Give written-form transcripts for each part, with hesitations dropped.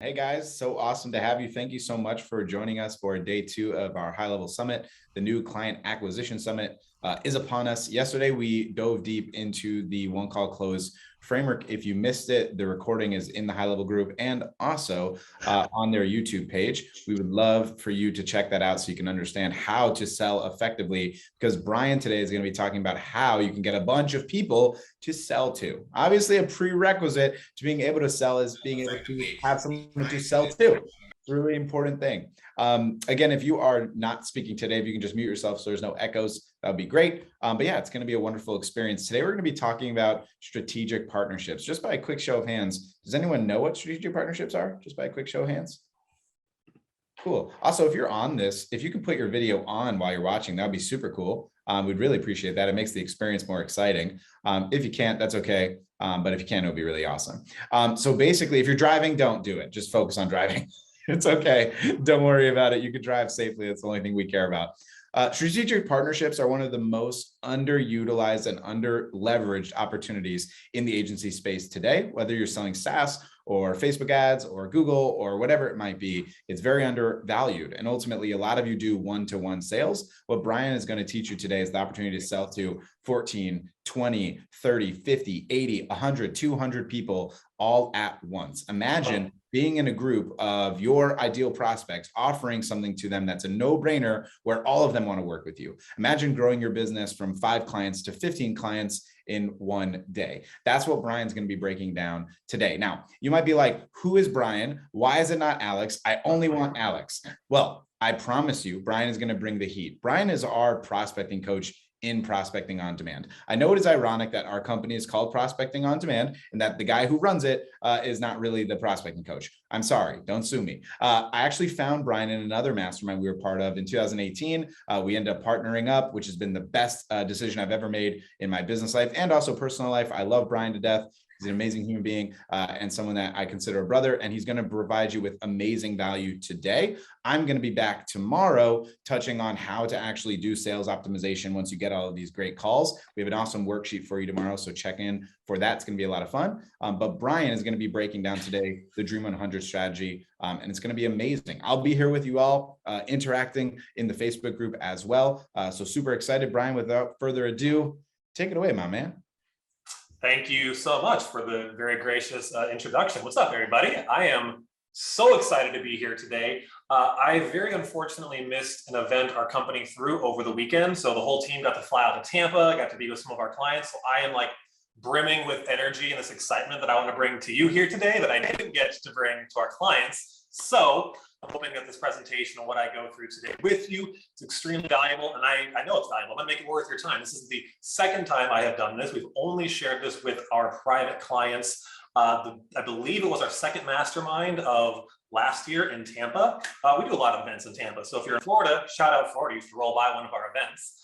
Hey guys, so awesome to have you. Thank you so much for joining us for day 2 of our high-level summit. The new client acquisition summit is upon us. Yesterday, we dove deep into the one call close framework. If you missed it, the recording is in the high-level group and also on their YouTube page. We would love for you to check that out so you can understand how to sell effectively, because Brian today is going to be talking about how you can get a bunch of people to sell to. Obviously, a prerequisite to being able to sell is being able to have someone to sell to. Really important thing. Again, if you are not speaking today, if you can just mute yourself so there's no echoes, that would be great. But yeah, it's going to be a wonderful experience. Today, we're going to be talking about strategic partnerships. Just by a quick show of hands, does anyone know what strategic partnerships are? Just by a quick show of hands. Cool. Also, if you're on this, if you can put your video on while you're watching, that would be super cool. We'd really appreciate that. It makes the experience more exciting. If you can't, that's okay. But if you can, it would be really awesome. So basically, if you're driving, don't do it. Just focus on driving. It's okay. Don't worry about it. You can drive safely. That's the only thing we care about. Strategic partnerships are one of the most underutilized and under-leveraged opportunities in the agency space today, whether you're selling SaaS or Facebook ads or Google or whatever it might be. It's very undervalued. And ultimately, a lot of you do one-to-one sales. What Brian is going to teach you today is the opportunity to sell to 14, 20, 30, 50, 80, 100, 200 people all at once. Imagine being in a group of your ideal prospects, offering something to them that's a no-brainer where all of them want to work with you. Imagine growing your business from 5 clients to 15 clients in one day. That's what Brian's going to be breaking down today. Now, you might be like, who is Brian? Why is it not Alex? I only want Alex. Well, I promise you, Brian is going to bring the heat. Brian is our prospecting coach in Prospecting on Demand. I know it is ironic that our company is called Prospecting on Demand and that the guy who runs it is not really the prospecting coach. I'm sorry, don't sue me. I actually found Brian in another mastermind we were part of in 2018. We ended up partnering up, which has been the best decision I've ever made in my business life and also personal life. I love Brian to death. He's an amazing human being and someone that I consider a brother, and he's going to provide you with amazing value today. I'm going to be back tomorrow touching on how to actually do sales optimization once you get all of these great calls. We have an awesome worksheet for you tomorrow, so check in for that. It's going to be a lot of fun. But Brian is going to be breaking down today the Dream 100 strategy, and it's going to be amazing. I'll be here with you all interacting in the Facebook group as well. So super excited. Brian, without further ado, take it away, my man. Thank you so much for the very gracious introduction. What's up, everybody? I am so excited to be here today. I very unfortunately missed an event our company threw over the weekend. So the whole team got to fly out to Tampa. I got to be with some of our clients. So I am like brimming with energy and this excitement that I want to bring to you here today that I didn't get to bring to our clients. So I'm hoping that this presentation and what I go through today with you is extremely valuable, and I know it's valuable. I'm gonna make it worth your time. This is the second time I have done this. We've only shared this with our private clients. I believe it was our second mastermind of last year in Tampa. We do a lot of events in Tampa. So if you're in Florida, shout out Florida, you should roll by one of our events.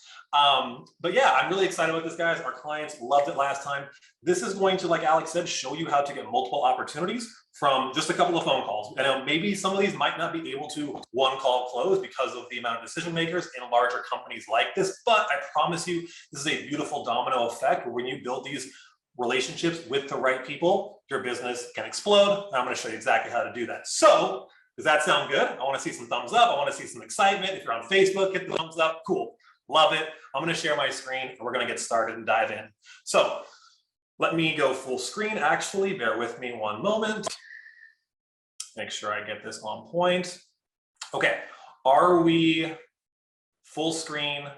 But yeah, I'm really excited about this, guys. Our clients loved it last time. This is going to, like Alex said, show you how to get multiple opportunities from just a couple of phone calls. And maybe some of these might not be able to one call close because of the amount of decision makers in larger companies like this. But I promise you, this is a beautiful domino effect where when you build these relationships with the right people, your business can explode. And I'm going to show you exactly how to do that. So does that sound good? I want to see some thumbs up. I want to see some excitement. If you're on Facebook, hit the thumbs up. Cool. Love it. I'm going to share my screen and we're going to get started and dive in. So let me go full screen. Actually, bear with me one moment. Make sure I get this on point. Okay. Are we full screen?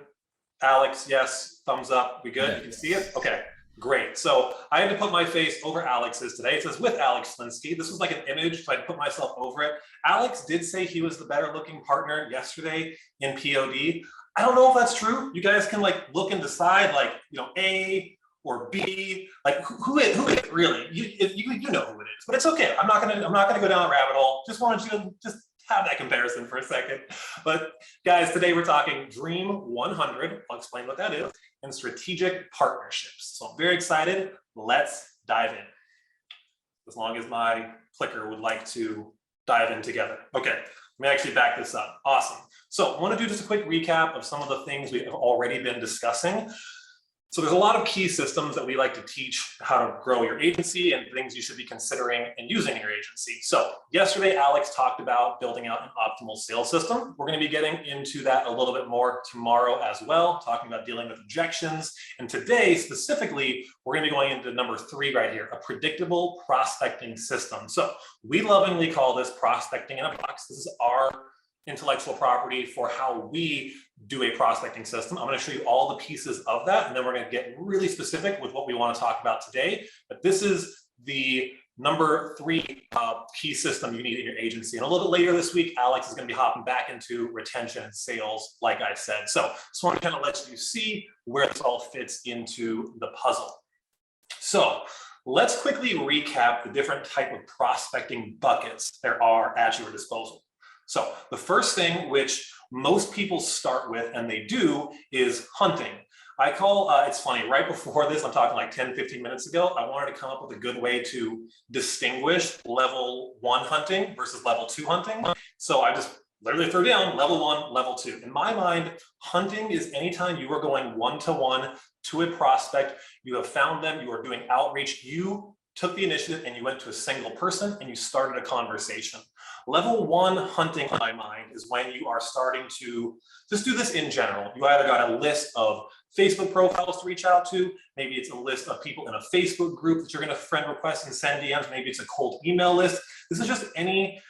Alex, yes. Thumbs up. We good? You can see it? Okay. Great. So I had to put my face over Alex's today. It says with Alex Schlinsky. This was like an image, so I put myself over it. Alex did say he was the better looking partner yesterday in POD. I don't know if that's true. You guys can like look and decide, like, you know, A or B, like who is it really? You know who it is, but it's okay. I'm not gonna go down a rabbit hole. Just wanted you to just have that comparison for a second. But guys, today we're talking Dream 100. I'll explain what that is, and strategic partnerships. So I'm very excited. Let's dive in. As long as my clicker would like to dive in together. Okay, let me actually back this up. Awesome. So I want to do just a quick recap of some of the things we have already been discussing. So there's a lot of key systems that we like to teach how to grow your agency and things you should be considering and using in your agency. So yesterday, Alex talked about building out an optimal sales system. We're going to be getting into that a little bit more tomorrow as well, talking about dealing with objections. And today, specifically, we're going to be going into number 3 right here, a predictable prospecting system. So we lovingly call this prospecting in a box. This is our intellectual property for how we do a prospecting system. I'm going to show you all the pieces of that, and then we're going to get really specific with what we want to talk about today. But this is the number 3 key system you need in your agency. And a little bit later this week, Alex is going to be hopping back into retention and sales, like I said. So just want to kind of let you see where this all fits into the puzzle. So let's quickly recap the different type of prospecting buckets there are at your disposal. So the first thing which most people start with, and they do, is hunting. I call, it's funny, right before this, I'm talking like 10, 15 minutes ago, I wanted to come up with a good way to distinguish level 1 hunting versus level 2 hunting. So I just literally threw down level 1, level 2. In my mind, hunting is anytime you are going one-to-one to a prospect, you have found them, you are doing outreach, you took the initiative and you went to a single person and you started a conversation. Level 1 hunting, in my mind, is when you are starting to just do this in general. You either got a list of Facebook profiles to reach out to, maybe it's a list of people in a Facebook group that you're going to friend request and send DMs, maybe it's a cold email list. This is just any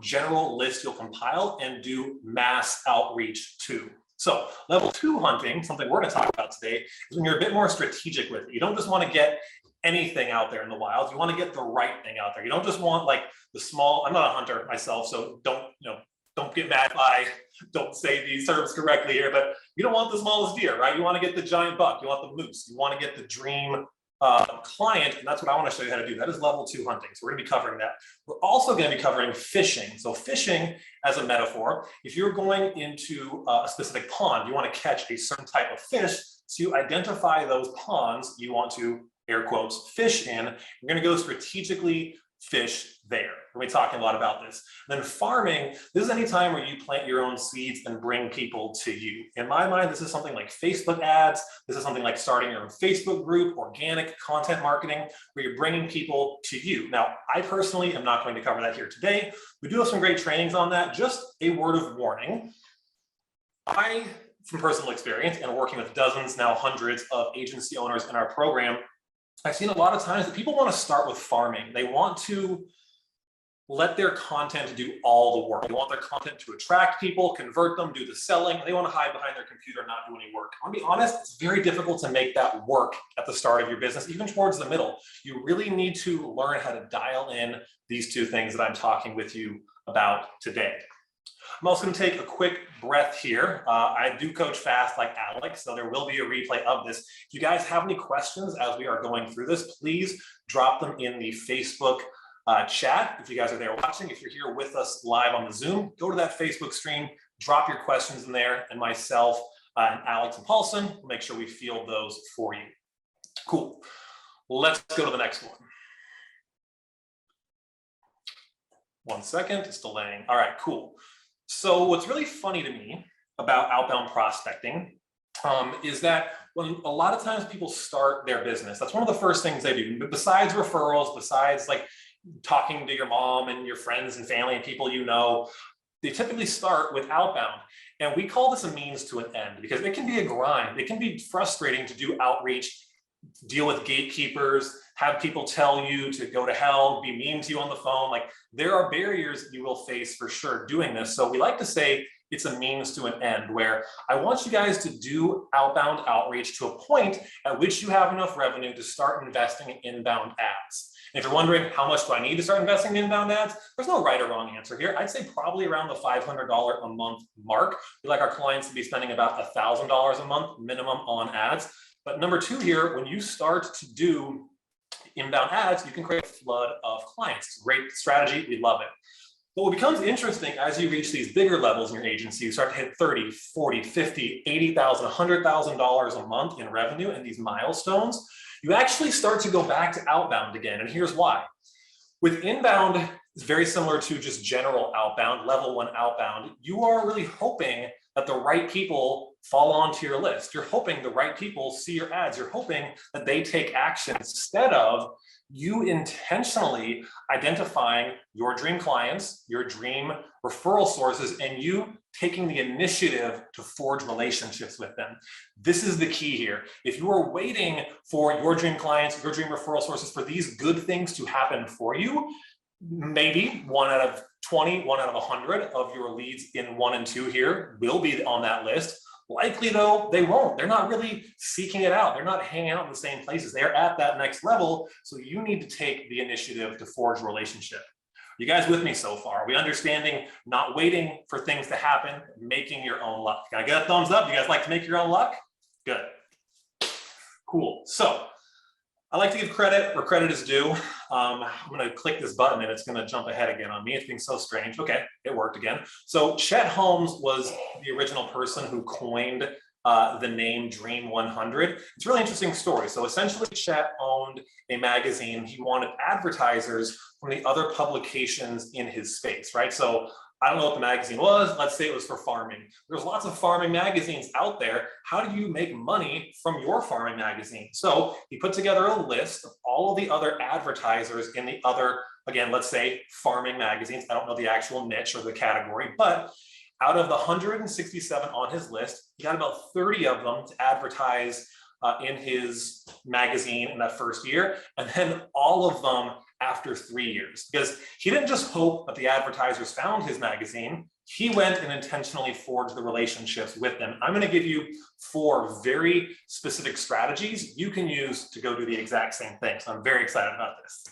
general list you'll compile and do mass outreach to. So level 2 hunting, something we're going to talk about today, is when you're a bit more strategic with it. You don't just want to get anything out there in the wild. You want to get the right thing out there. You don't just want like the small, I'm not a hunter myself, so don't get mad if I don't say these terms correctly here, but you don't want the smallest deer, right? You want to get the giant buck. You want the moose. You want to get the dream client, and that's what I want to show you how to do. That is level 2 hunting. So we're going to be covering that. We're also going to be covering fishing. So fishing as a metaphor, if you're going into a specific pond, you want to catch a certain type of fish. So you identify those ponds you want to, air quotes, fish in. You're going to go strategically fish there. We're going to be talking a lot about this. And then farming, this is any time where you plant your own seeds and bring people to you. In my mind, this is something like Facebook ads. This is something like starting your own Facebook group, organic content marketing, where you're bringing people to you. Now, I personally am not going to cover that here today. We do have some great trainings on that. Just a word of warning. From personal experience and working with dozens, now hundreds of agency owners in our program, I've seen a lot of times that people want to start with farming. They want to let their content do all the work. They want their content to attract people, convert them, do the selling, and they want to hide behind their computer and not do any work. I'll be honest, it's very difficult to make that work at the start of your business, even towards the middle. You really need to learn how to dial in these 2 things that I'm talking with you about today. I'm also going to take a quick breath here. I do coach fast like Alex, so there will be a replay of this. If you guys have any questions as we are going through this, please drop them in the Facebook chat. If you guys are there watching, if you're here with us live on the Zoom, go to that Facebook stream, drop your questions in there, and myself and Alex and Paulson will make sure we field those for you. Cool. Let's go to the next one. 1 second, it's delaying. All right, cool. So what's really funny to me about outbound prospecting is that when a lot of times people start their business, that's one of the first things they do. Besides referrals, besides like talking to your mom and your friends and family and people you know, they typically start with outbound. And we call this a means to an end because it can be a grind. It can be frustrating to do outreach, deal with gatekeepers, have people tell you to go to hell, be mean to you on the phone. Like there are barriers you will face for sure doing this. So we like to say it's a means to an end, where I want you guys to do outbound outreach to a point at which you have enough revenue to start investing in inbound ads. And if you're wondering how much do I need to start investing in inbound ads, there's no right or wrong answer here. I'd say probably around the $500 a month mark. We like our clients to be spending about $1,000 a month minimum on ads. But number 2 here, when you start to do inbound ads, you can create a flood of clients. It's a great strategy. We love it. But what becomes interesting as you reach these bigger levels in your agency, you start to hit 30, 40, 50, $80,000, $100,000 a month in revenue and these milestones, you actually start to go back to outbound again. And here's why. With inbound, it's very similar to just general outbound, level 1 outbound. You are really hoping that the right people fall onto your list. You're hoping the right people see your ads. You're hoping that they take action instead of you intentionally identifying your dream clients, your dream referral sources, and you taking the initiative to forge relationships with them. This is the key here. If you are waiting for your dream clients, your dream referral sources, for these good things to happen for you, maybe 1 out of 20, 1 out of 100 of your leads in 1 and 2 here will be on that list. Likely though, they won't. They're not really seeking it out. They're not hanging out in the same places. They're at that next level. So you need to take the initiative to forge a relationship. You guys with me so far? Are we understanding not waiting for things to happen, making your own luck? Can I get a thumbs up? You guys like to make your own luck? Good. Cool. So I like to give credit where credit is due. I'm going to click this button and it's going to jump ahead again on me. It's being so strange. Okay, it worked again. So Chet Holmes was the original person who coined the name Dream 100. It's a really interesting story. So essentially Chet owned a magazine. He wanted advertisers from the other publications in his space, right? So I don't know what the magazine was. Let's say it was for farming. There's lots of farming magazines out there. How do you make money from your farming magazine? So he put together a list of all of the other advertisers in the other, again, let's say farming magazines. I don't know the actual niche or the category, but out of the 167 on his list, he got about 30 of them to advertise in his magazine in that first year, and then all of them after 3 years, because he didn't just hope that the advertisers found his magazine. He went and intentionally forged the relationships with them. I'm going to give you 4 very specific strategies you can use to go do the exact same thing. So I'm very excited about this.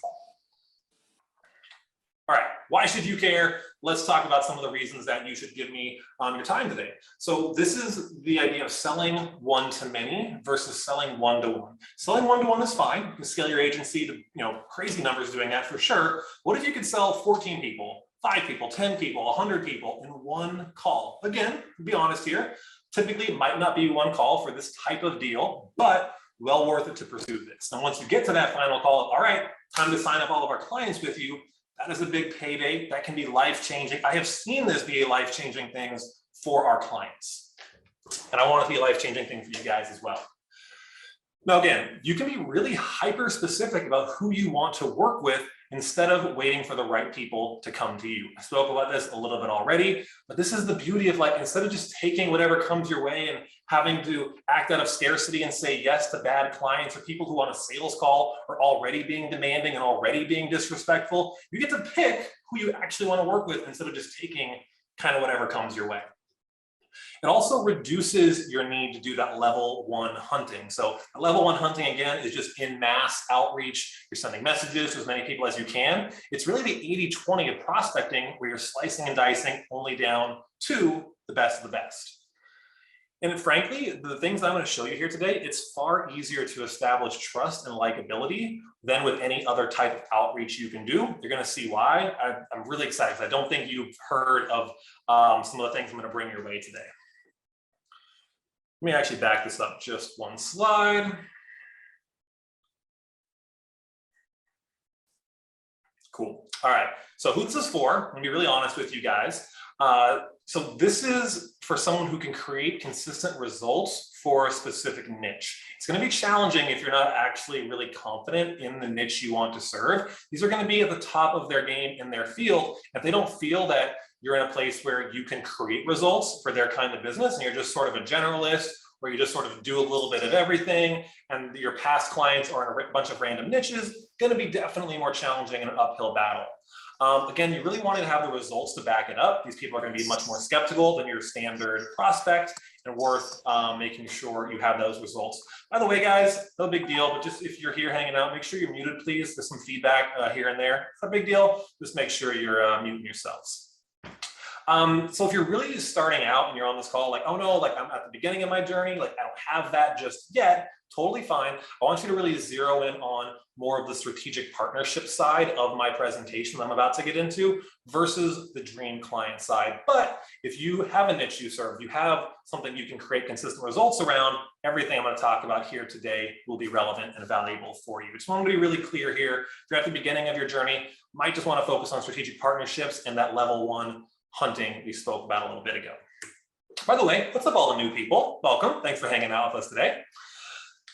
All right, why should you care? Let's talk about some of the reasons that you should give me your time today. So this is the idea of selling one-to-many versus selling one-to-one. Selling one-to-one is fine. You can scale your agency to crazy numbers doing that for sure. What if you could sell 14 people, 5 people, 10 people, 100 people in one call? Again, to be honest here, typically it might not be one call for this type of deal, but well worth it to pursue this. And once you get to that final call, all right, time to sign up all of our clients with you. That is a big payday. That can be life-changing. I have seen this be a life-changing things for our clients. And I want it to be a life-changing thing for you guys as well. Now, again, you can be really hyper-specific about who you want to work with instead of waiting for the right people to come to you. I spoke about this a little bit already, but this is the beauty of, like, instead of just taking whatever comes your way and having to act out of scarcity and say yes to bad clients or people who on a sales call are already being demanding and already being disrespectful, you get to pick who you actually want to work with instead of just taking kind of whatever comes your way. It also reduces your need to do that level 1 hunting. So level 1 hunting, again, is just in mass outreach. You're sending messages to as many people as you can. It's really the 80-20 of prospecting, where you're slicing and dicing only down to the best of the best. And frankly, the things I'm going to show you here today, it's far easier to establish trust and likability than with any other type of outreach you can do. You're going to see why. I'm really excited because I don't think you've heard of some of the things I'm going to bring your way today. Let me actually back this up just one slide. Cool. All right. So who this is for, I'm going to be really honest with you guys. So this is for someone who can create consistent results for a specific niche. It's going to be challenging if you're not actually really confident in the niche you want to serve. These are going to be at the top of their game in their field. If they don't feel that you're in a place where you can create results for their kind of business and you're just sort of a generalist, where you just sort of do a little bit of everything and your past clients are in a bunch of random niches, going to be definitely more challenging in an uphill battle. Again, you really want to have the results to back it up. These people are going to be much more skeptical than your standard prospect, and worth making sure you have those results. By the way, guys, no big deal, but just if you're here hanging out, make sure you're muted, please. There's some feedback here and there. It's not a big deal. Just make sure you're muting yourselves. So if you're really just starting out and you're on this call, like, oh no, like I'm at the beginning of my journey, like I don't have that just yet, totally fine. I want you to really zero in on more of the strategic partnership side of my presentation that I'm about to get into versus the dream client side. But if you have a niche you serve, you have something you can create consistent results around, everything I'm going to talk about here today will be relevant and valuable for you. Just want to be really clear here. If you're at the beginning of your journey, might just want to focus on strategic partnerships and that level 1 hunting we spoke about a little bit ago. By the way, what's up all the new people? Welcome, thanks for hanging out with us today.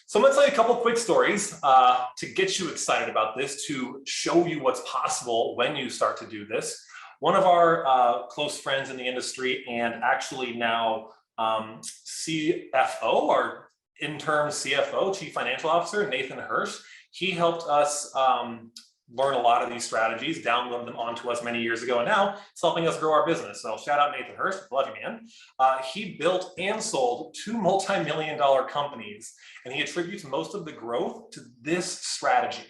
So I'm gonna tell you a couple of quick stories to get you excited about this, to show you what's possible when you start to do this. One of our close friends in the industry, and actually now CFO, our interim CFO, Chief Financial Officer, Nathan Hirsch, he helped us learn a lot of these strategies, download them onto us many years ago, and now it's helping us grow our business. So shout out Nathan Hirsch, love you, man. He built and sold 2 multi-million-dollar companies, and he attributes most of the growth to this strategy.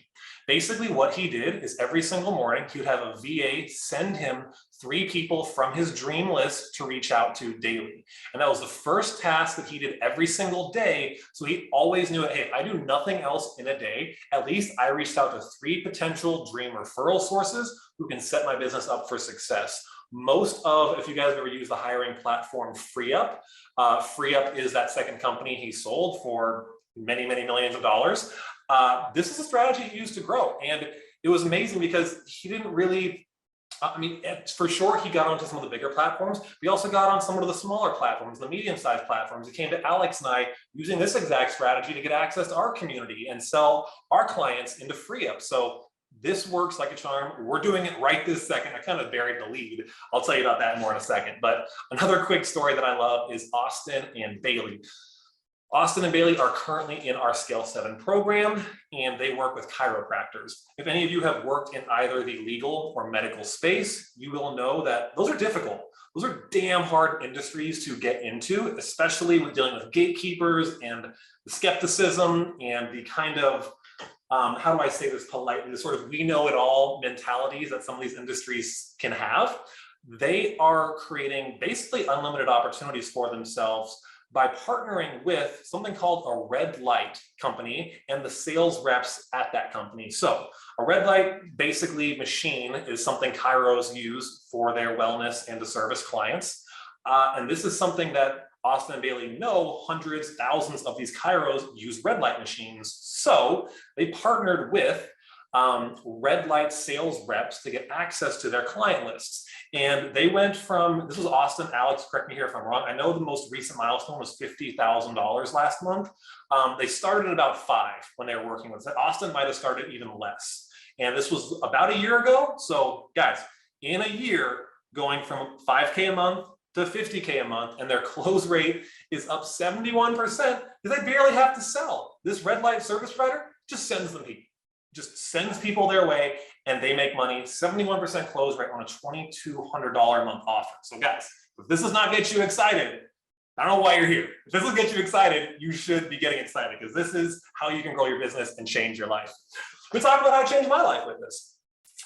Basically, what he did is every single morning, he would have a VA send him 3 people from his dream list to reach out to daily. And that was the first task that he did every single day. So he always knew, hey, if I do nothing else in a day, at least I reached out to 3 potential dream referral sources who can set my business up for success. Most of, if you guys have ever used the hiring platform FreeUp, FreeUp is that second company he sold for many, many millions of dollars. This is a strategy he used to grow. And it was amazing because he didn't really, for sure, he got onto some of the bigger platforms. We also got on some of the smaller platforms, the medium-sized platforms. It came to Alex and I using this exact strategy to get access to our community and sell our clients into FreeUp. So this works like a charm. We're doing it right this second. I kind of buried the lead. I'll tell you about that more in a second. But another quick story that I love is Austin and Bailey. Austin and Bailey are currently in our Scale 7 program, and they work with chiropractors. If any of you have worked in either the legal or medical space, you will know that those are difficult. Those are damn hard industries to get into, especially with dealing with gatekeepers and the skepticism and the kind of, how do I say this politely, the sort of we know it all mentalities that some of these industries can have. They are creating basically unlimited opportunities for themselves by partnering with something called a red light company and the sales reps at that company. So a red light basically machine is something chiros use for their wellness and to service clients. And this is something that Austin and Bailey know hundreds, thousands of these chiros use red light machines. So they partnered with red light sales reps to get access to their client lists. And they went from, this was Austin, Alex, correct me here if I'm wrong. I know the most recent milestone was $50,000 last month. They started at about 5 when they were working with it. Austin might have started even less. And this was about a year ago. So guys, in a year, going from 5K a month to 50K a month, and their close rate is up 71% because they barely have to sell. This red light service provider just sends them people. Just sends people their way and they make money, 71% close rate on a $2,200 a month offer. So guys, if this does not get you excited, I don't know why you're here. If this will get you excited, you should be getting excited because this is how you can grow your business and change your life. Let's talk about how I changed my life with this.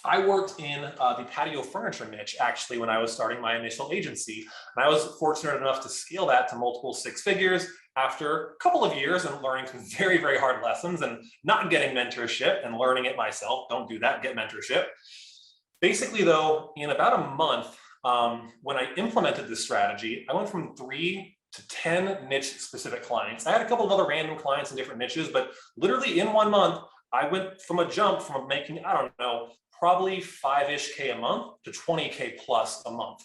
I worked in the patio furniture niche actually when I was starting my initial agency. And I was fortunate enough to scale that to multiple 6 figures after a couple of years and learning some very, very hard lessons and not getting mentorship and learning it myself. Don't do that, get mentorship. Basically though, in about a month, when I implemented this strategy, I went from 3 to 10 niche specific clients. I had a couple of other random clients in different niches, but literally in 1 month, I went from a jump from making, I don't know, probably 5-ish K a month to 20K plus a month.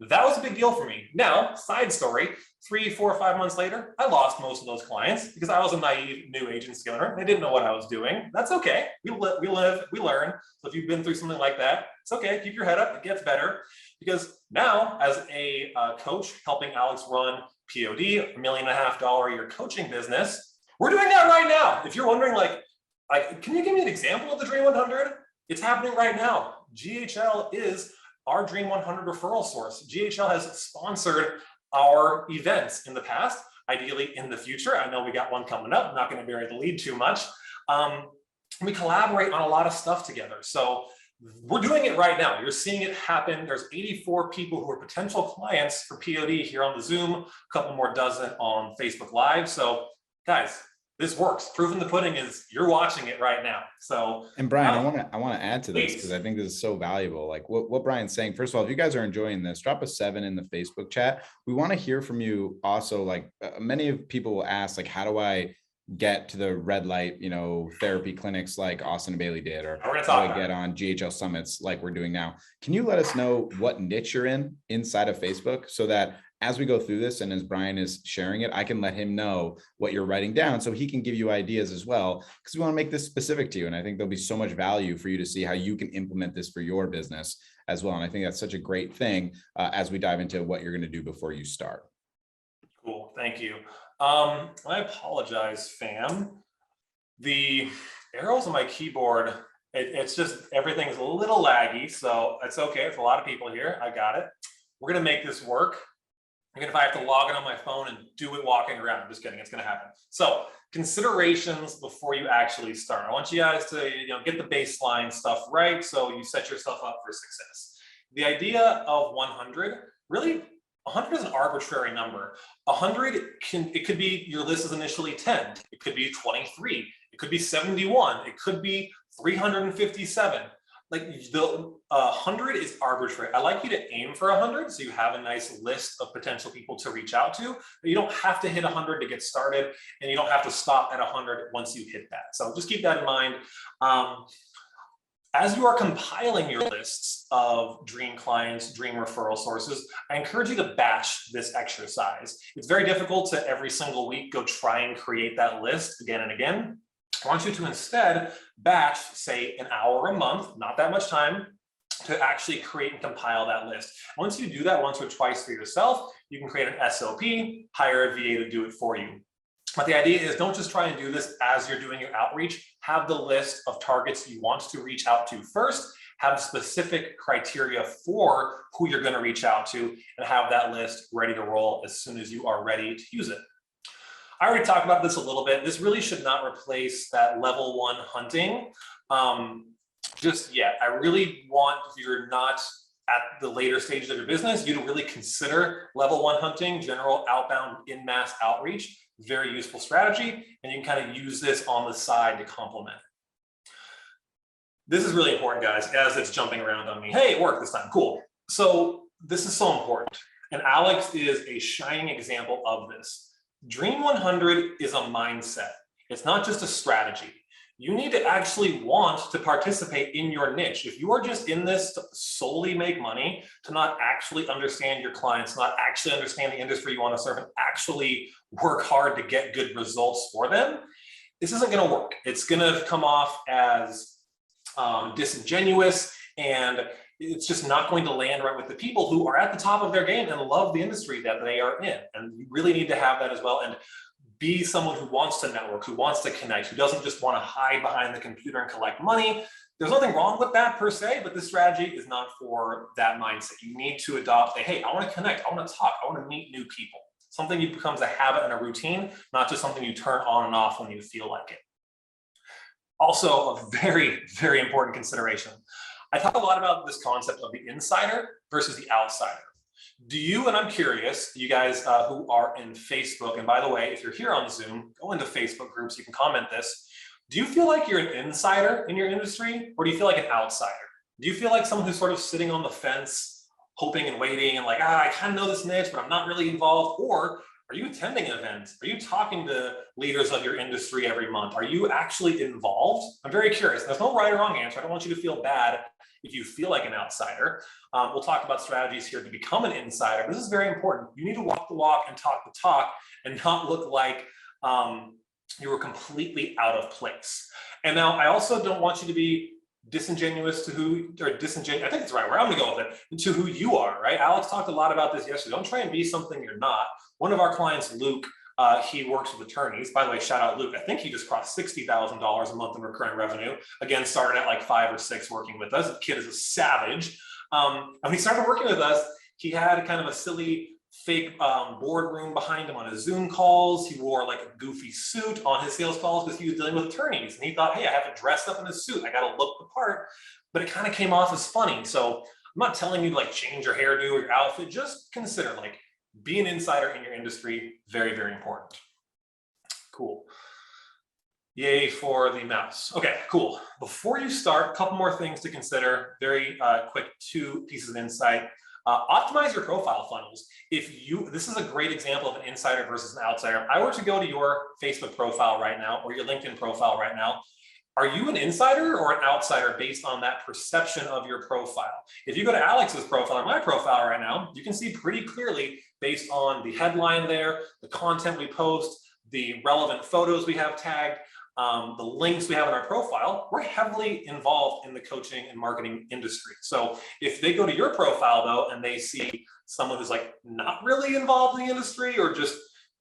That was a big deal for me. Now, side story, 3, 4, 5 months later, I lost most of those clients because I was a naive new agency owner. They didn't know what I was doing. That's okay. We live, we learn. So if you've been through something like that, it's okay. Keep your head up. It gets better. Because now, as a coach helping Alex run POD, $1.5 million a year coaching business, we're doing that right now. If you're wondering, like, can you give me an example of the Dream 100? It's happening right now. GHL is our Dream 100 referral source. GHL has sponsored our events in the past, ideally in the future. I know we got one coming up. I'm not going to bury the lead too much. We collaborate on a lot of stuff together. So we're doing it right now. You're seeing it happen. There's 84 people who are potential clients for POD here on the Zoom, a couple more dozen on Facebook Live. So guys, this works. Proof in the pudding is you're watching it right now. So, and Brian, I want to add to this because I think this is so valuable. Like what Brian's saying. First of all, if you guys are enjoying this, drop a 7 in the Facebook chat. We want to hear from you. Also, like many of people will ask, like, how do I get to the red light, therapy clinics like Austin and Bailey did, or how do I get on GHL summits like we're doing now? Can you let us know what niche you're in inside of Facebook so that as we go through this and as Brian is sharing it, I can let him know what you're writing down so he can give you ideas as well, because we want to make this specific to you. And I think there'll be so much value for you to see how you can implement this for your business as well. And I think that's such a great thing as we dive into what you're going to do before you start. Cool, thank you. I apologize, fam. The arrows on my keyboard, it's just, everything's a little laggy, so it's okay. It's a lot of people here. I got it. We're going to make this work. Even if I have to log in on my phone and do it walking around, I'm just kidding, it's going to happen. So considerations before you actually start. I want you guys to get the baseline stuff right so you set yourself up for success. The idea of 100, really 100 is an arbitrary number. 100 it could be your list is initially 10, it could be 23, it could be 71, it could be 357. Like the 100 is arbitrary. I like you to aim for 100 so you have a nice list of potential people to reach out to, but you don't have to hit 100 to get started, and you don't have to stop at 100 once you hit that. So just keep that in mind. As you are compiling your lists of dream clients, dream referral sources, I encourage you to batch this exercise. It's very difficult to every single week go try and create that list again and again. I want you to instead batch, say, an hour a month, not that much time, to actually create and compile that list. Once you do that once or twice for yourself, you can create an SOP, hire a VA to do it for you. But the idea is, don't just try and do this as you're doing your outreach. Have the list of targets you want to reach out to first, have specific criteria for who you're going to reach out to, and have that list ready to roll as soon as you are ready to use it. I already talked about this a little bit. This really should not replace that level 1 hunting just yet. I really want, if you're not at the later stages of your business, you to really consider level 1 hunting, general outbound in mass outreach. Very useful strategy, and you can kind of use this on the side to complement it. This is really important, guys, as it's jumping around on me. Hey, it worked this time, cool. So this is so important, and Alex is a shining example of this. Dream 100 is a mindset. It's not just a strategy. You need to actually want to participate in your niche. If you are just in this to solely make money, to not actually understand your clients, not actually understand the industry you want to serve, and actually work hard to get good results for them, this isn't going to work. It's going to come off as disingenuous, and it's just not going to land right with the people who are at the top of their game and love the industry that they are in. And you really need to have that as well, and be someone who wants to network, who wants to connect, who doesn't just want to hide behind the computer and collect money. There's nothing wrong with that per se, but this strategy is not for that mindset. You need to adopt a, hey, I want to connect, I want to talk, I want to meet new people. Something that becomes a habit and a routine, not just something you turn on and off when you feel like it. Also, a very, very important consideration. I talk a lot about this concept of the insider versus the outsider. Do you, and I'm curious, you guys who are in Facebook, and by the way, if you're here on Zoom, go into Facebook groups, you can comment this. Do you feel like you're an insider in your industry, or do you feel like an outsider? Do you feel like someone who's sort of sitting on the fence, hoping and waiting, and like, I kind of know this niche, but I'm not really involved? Or are you attending events? Are you talking to leaders of your industry every month? Are you actually involved? I'm very curious. There's no right or wrong answer. I don't want you to feel bad if you feel like an outsider. We'll talk about strategies here to become an insider. This is very important. You need to walk the walk and talk the talk, and not look like you were completely out of place. And now I also don't want you to be disingenuous to who, or disingenuous, I think it's the right word, I'm gonna go with it, to who you are, right? Alex talked a lot about this yesterday. Don't try and be something you're not. One of our clients, Luke, he works with attorneys. By the way, shout out Luke. I think he just crossed $60,000 a month in recurring revenue. Again, started at like 5 or 6 working with us. The kid is a savage. And when he started working with us, he had kind of a silly fake boardroom behind him on his Zoom calls. He wore like a goofy suit on his sales calls because he was dealing with attorneys. And he thought, hey, I have to dress up in a suit. I got to look the part. But it kind of came off as funny. So I'm not telling you to like change your hairdo or your outfit. Just consider like, be an insider in your industry. Very, very important. Cool. Yay for the mouse. Okay, cool. Before you start, a couple more things to consider. Very quick 2 pieces of insight. Optimize your profile funnels. This is a great example of an insider versus an outsider. If I were to go to your Facebook profile right now or your LinkedIn profile right now, are you an insider or an outsider based on that perception of your profile? If you go to Alex's profile or my profile right now, you can see pretty clearly based on the headline there, the content we post, the relevant photos we have tagged, the links we have in our profile, we're heavily involved in the coaching and marketing industry. So if they go to your profile though, and they see someone who's like not really involved in the industry or just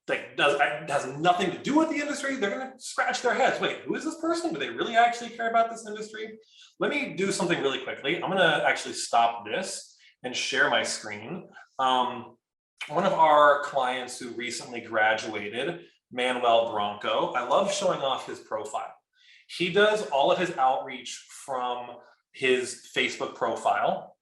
like has nothing to do with the industry, they're going to scratch their heads. Wait, who is this person? Do they really actually care about this industry? Let me do something really quickly. I'm going to actually stop this and share my screen. One of our clients who recently graduated, Manuel Bronco, I love showing off his profile. He does all of his outreach from his Facebook profile.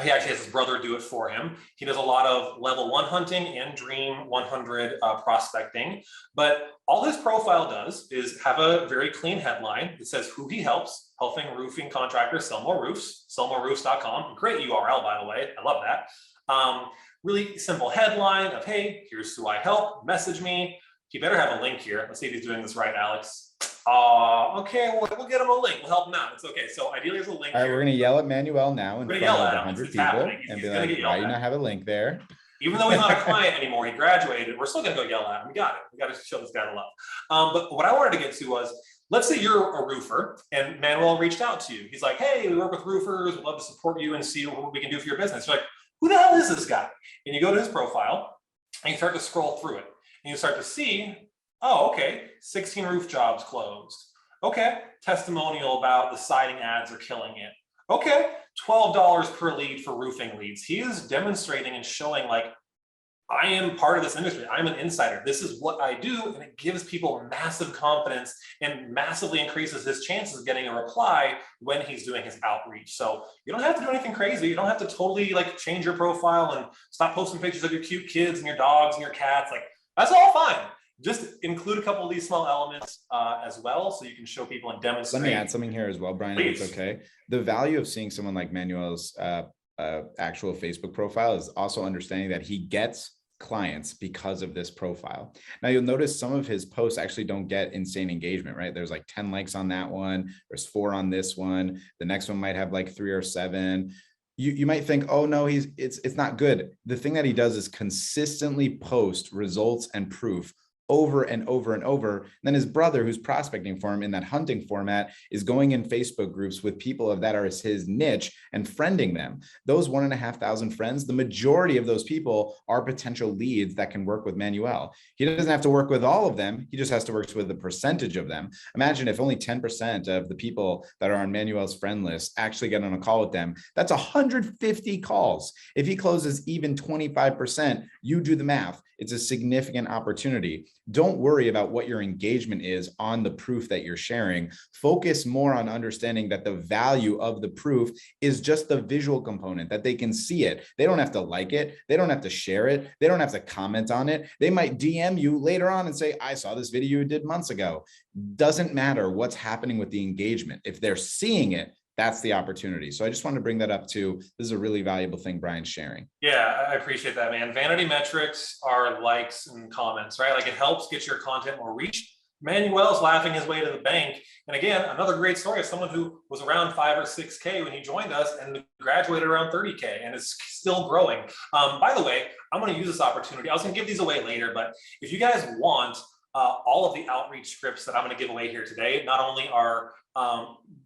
He actually has his brother do it for him. He does a lot of level 1 hunting and Dream 100 prospecting, but all his profile does is have a very clean headline. It says who he helps, helping roofing contractors sell more roofs, sellmoreroofs.com. Great URL, by the way. I love that. Really simple headline of, hey, here's who I help, message me. He better have a link here. Let's see if he's doing this right, Alex. Okay, we'll get him a link. We'll help him out. It's okay. So ideally there's a link. All right, here. we're going to yell at Manuel now in front of 100 people and be like, why do you not have a link there? Even though he's not a client anymore, he graduated, we're still going to go yell at him. We got it. We got to show this guy the love. But what I wanted to get to was, let's say you're a roofer and Manuel reached out to you. He's like, hey, we work with roofers. We'd love to support you and see what we can do for your business. You're like, who the hell is this guy? And you go to his profile and you start to scroll through it. And you start to see, oh, okay, 16 roof jobs closed. Okay, testimonial about the siding ads are killing it. Okay, $12 per lead for roofing leads. He is demonstrating and showing like, I am part of this industry. I'm an insider. This is what I do. And it gives people massive confidence and massively increases his chances of getting a reply when he's doing his outreach. So you don't have to do anything crazy. You don't have to totally like change your profile and stop posting pictures of your cute kids and your dogs and your cats. Like that's all fine. Just include a couple of these small elements as well, so you can show people and demonstrate. Let me add something here as well, Brian, if it's okay. The value of seeing someone like Manuel's actual Facebook profile is also understanding that he gets clients because of this profile. Now you'll notice some of his posts actually don't get insane engagement, right? There's like 10 likes on that one. There's 4 on this one. The next one might have like 3 or 7. You might think, oh no, it's not good. The thing that he does is consistently post results and proof over and over and over. And then his brother, who's prospecting for him in that hunting format, is going in Facebook groups with people that are his niche and friending them. Those 1,500 friends, the majority of those people are potential leads that can work with Manuel. He doesn't have to work with all of them. He just has to work with a percentage of them. Imagine if only 10% of the people that are on Manuel's friend list actually get on a call with them. That's 150 calls. If he closes even 25%, you do the math. It's a significant opportunity. Don't worry about what your engagement is on the proof that you're sharing. Focus more on understanding that the value of the proof is just the visual component, that they can see it. They don't have to like it. They don't have to share it. They don't have to comment on it. They might DM you later on and say, I saw this video you did months ago. Doesn't matter what's happening with the engagement. If they're seeing it, that's the opportunity. So I just wanted to bring that up too. This is a really valuable thing Brian's sharing. Yeah, I appreciate that, man. Vanity metrics are likes and comments, right? Like it helps get your content more reach. Manuel's laughing his way to the bank. And again, another great story of someone who was around 5 or 6K when he joined us and graduated around 30K and is still growing. By the way, I'm going to use this opportunity. I was going to give these away later, but if you guys want all of the outreach scripts that I'm going to give away here today, not only are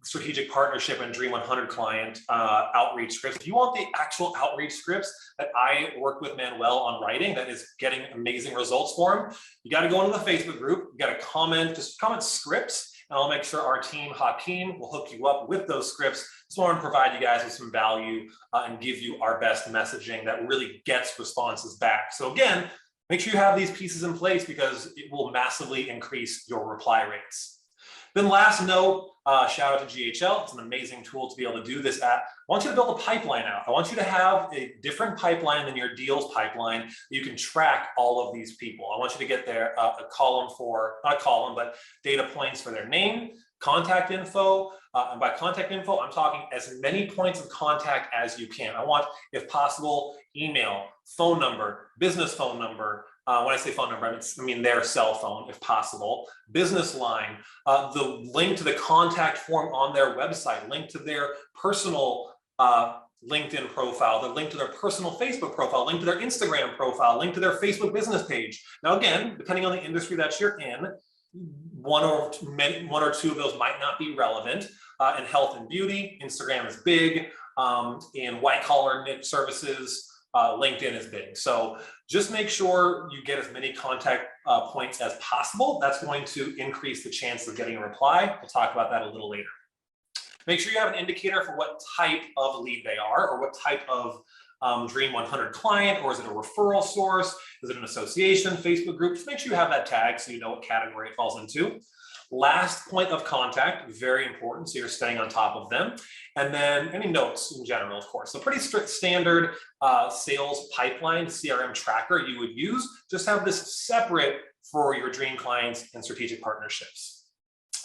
strategic partnership and Dream 100 client outreach scripts. If you want the actual outreach scripts that I work with Manuel on writing that is getting amazing results for him, you got to go into the Facebook group, you got to comment, just comment scripts, and I'll make sure our team, Hakeem, will hook you up with those scripts. Just want to provide you guys with some value and give you our best messaging that really gets responses back. So again, make sure you have these pieces in place because it will massively increase your reply rates. Then last note, shout out to GHL. It's an amazing tool to be able to do this at. I want you to build a pipeline out. I want you to have a different pipeline than your deals pipeline. You can track all of these people. I want you to get there a column for, not a column, but data points for their name, contact info. And by contact info, I'm talking as many points of contact as you can. I want, if possible, email, phone number, business phone number, When I say phone number, I mean their cell phone, if possible, business line, the link to the contact form on their website, link to their personal LinkedIn profile, the link to their personal Facebook profile, link to their Instagram profile, link to their Facebook business page. Now, again, depending on the industry that you're in, one or two of those might not be relevant. In health and beauty, Instagram is big. In white collar niche services, LinkedIn is big. So just make sure you get as many contact points as possible. That's going to increase the chance of getting a reply. We'll talk about that a little later. Make sure you have an indicator for what type of lead they are, or what type of Dream 100 client, or is it a referral source? Is it an association, Facebook group? Just make sure you have that tag so you know what category it falls into. Last point of contact, very important, so you're staying on top of them. And then any notes in general, of course. So pretty strict standard sales pipeline, CRM tracker you would use. Just have this separate for your dream clients and strategic partnerships.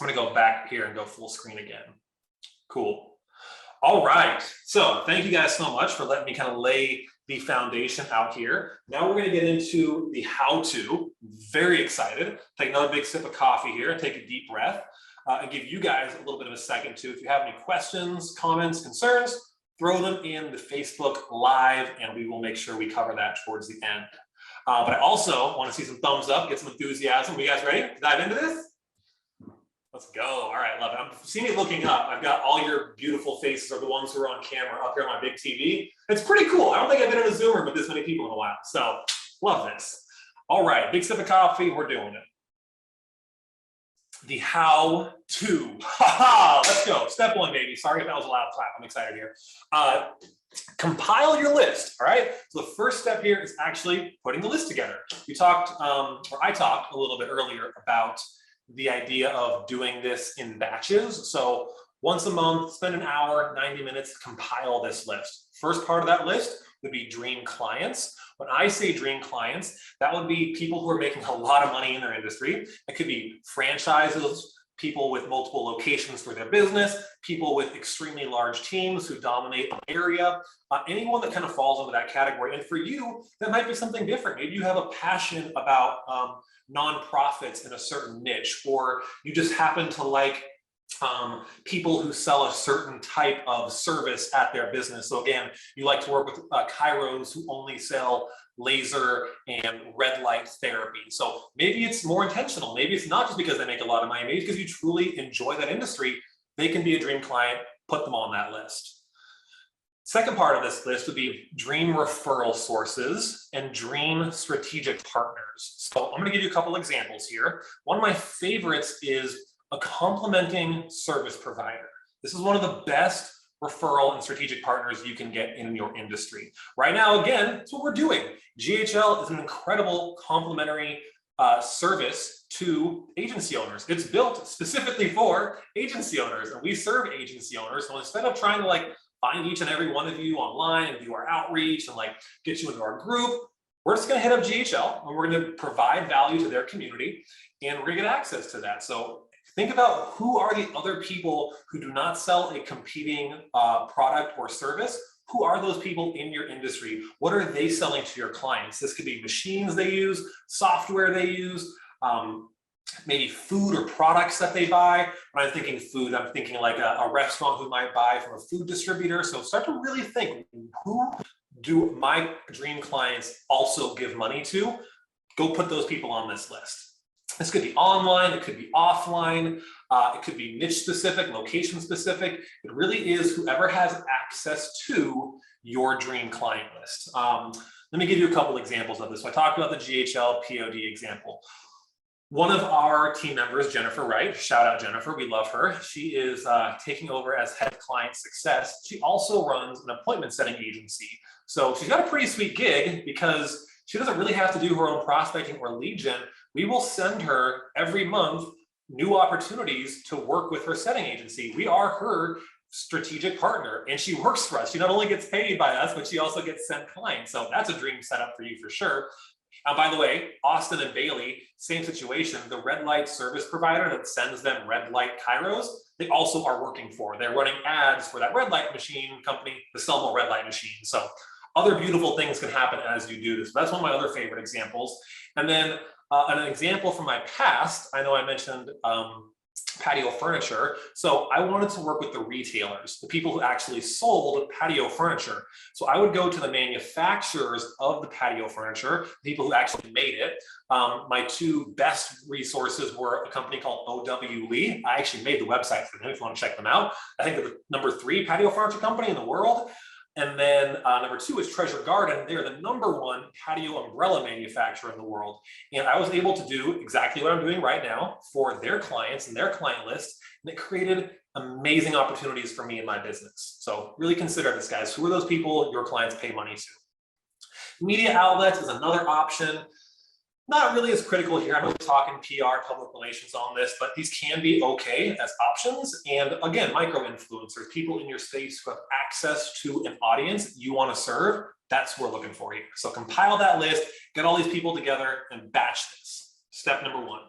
I'm gonna go back here and go full screen again. Cool. All right, so thank you guys so much for letting me kind of lay the foundation out here. Now we're going to get into the how-to. Very excited. Take another big sip of coffee here, take a deep breath, and give you guys a little bit of a second too. If you have any questions, comments, concerns, throw them in the Facebook Live, and we will make sure we cover that towards the end. But I also want to see some thumbs up, get some enthusiasm. Are you guys ready to dive into this? Let's go. All right, love it. I'm seeing it looking up. I've got all your beautiful faces, or the ones who are on camera, up here on my big TV. It's pretty cool. I don't think I've been in a Zoom room with this many people in a while. So love this. All right, big sip of coffee. We're doing it. The how-to. Let's go. Step one, baby. Sorry if that was a loud clap. I'm excited here. Compile your list. All right. So the first step here is actually putting the list together. We talked, or I talked a little bit earlier about the idea of doing this in batches. So once a month, spend an hour, 90 minutes to compile this list. First part of that list would be dream clients. When I say dream clients, that would be people who are making a lot of money in their industry. It could be franchises, people with multiple locations for their business, people with extremely large teams who dominate an area, anyone that kind of falls into that category. And for you, that might be something different. Maybe you have a passion about nonprofits in a certain niche, or you just happen to like people who sell a certain type of service at their business. So again, you like to work with chiros who only sell laser and red light therapy. So maybe it's more intentional. Maybe it's not just because they make a lot of money, maybe because you truly enjoy that industry. They can be a dream client, put them on that list. Second part of this list would be dream referral sources and dream strategic partners. So I'm going to give you a couple examples here. One of my favorites is a complementing service provider. This is one of the best referral and strategic partners you can get in your industry. Right now, again, that's what we're doing. GHL is an incredible complementary service to agency owners. It's built specifically for agency owners, and we serve agency owners. So instead of trying to find each and every one of you online and do our outreach and get you into our group, we're just going to hit up GHL and we're going to provide value to their community, and we're going to get access to that. So think about who are the other people who do not sell a competing product or service. Who are those people in your industry? What are they selling to your clients? This could be machines they use, software they use, maybe food or products that they buy. When I'm thinking food, I'm thinking like a restaurant who might buy from a food distributor. So start to really think, who do my dream clients also give money to? Go put those people on this list. This could be online, it could be offline, it could be niche specific, location specific. It really is whoever has access to your dream client list. Let me give you a couple examples of this. So I talked about the GHL POD example. One of our team members, Jennifer Wright, shout out Jennifer, we love her. She is taking over as head of client success. She also runs an appointment setting agency. So she's got a pretty sweet gig because she doesn't really have to do her own prospecting or lead gen. We will send her every month new opportunities to work with her setting agency. We are her strategic partner, and she works for us. She not only gets paid by us, but she also gets sent clients. So that's a dream setup for you for sure. By the way, Austin and Bailey, same situation. The red light service provider that sends them red light chiros, they also are working for. They're running ads for that red light machine company to sell more red light machines. So other beautiful things can happen as you do this. That's one of my other favorite examples. And then an example from my past, I know I mentioned patio furniture. So I wanted to work with the retailers, the people who actually sold patio furniture. So I would go to the manufacturers of the patio furniture, people who actually made it. My two best resources were a company called OW Lee. I actually made the website for them if you want to check them out. I think they're the #3 patio furniture company in the world. And then #2 is Treasure Garden. They're the #1 patio umbrella manufacturer in the world. And I was able to do exactly what I'm doing right now for their clients and their client list. And it created amazing opportunities for me in my business. So really consider this, guys. Who are those people your clients pay money to? Media outlets is another option. Not really as critical here. I'm really talking PR, public relations on this, but these can be okay as options. And again, micro-influencers, people in your space who have access to an audience you want to serve, that's who we're looking for here. So compile that list, get all these people together and batch this. Step number 1.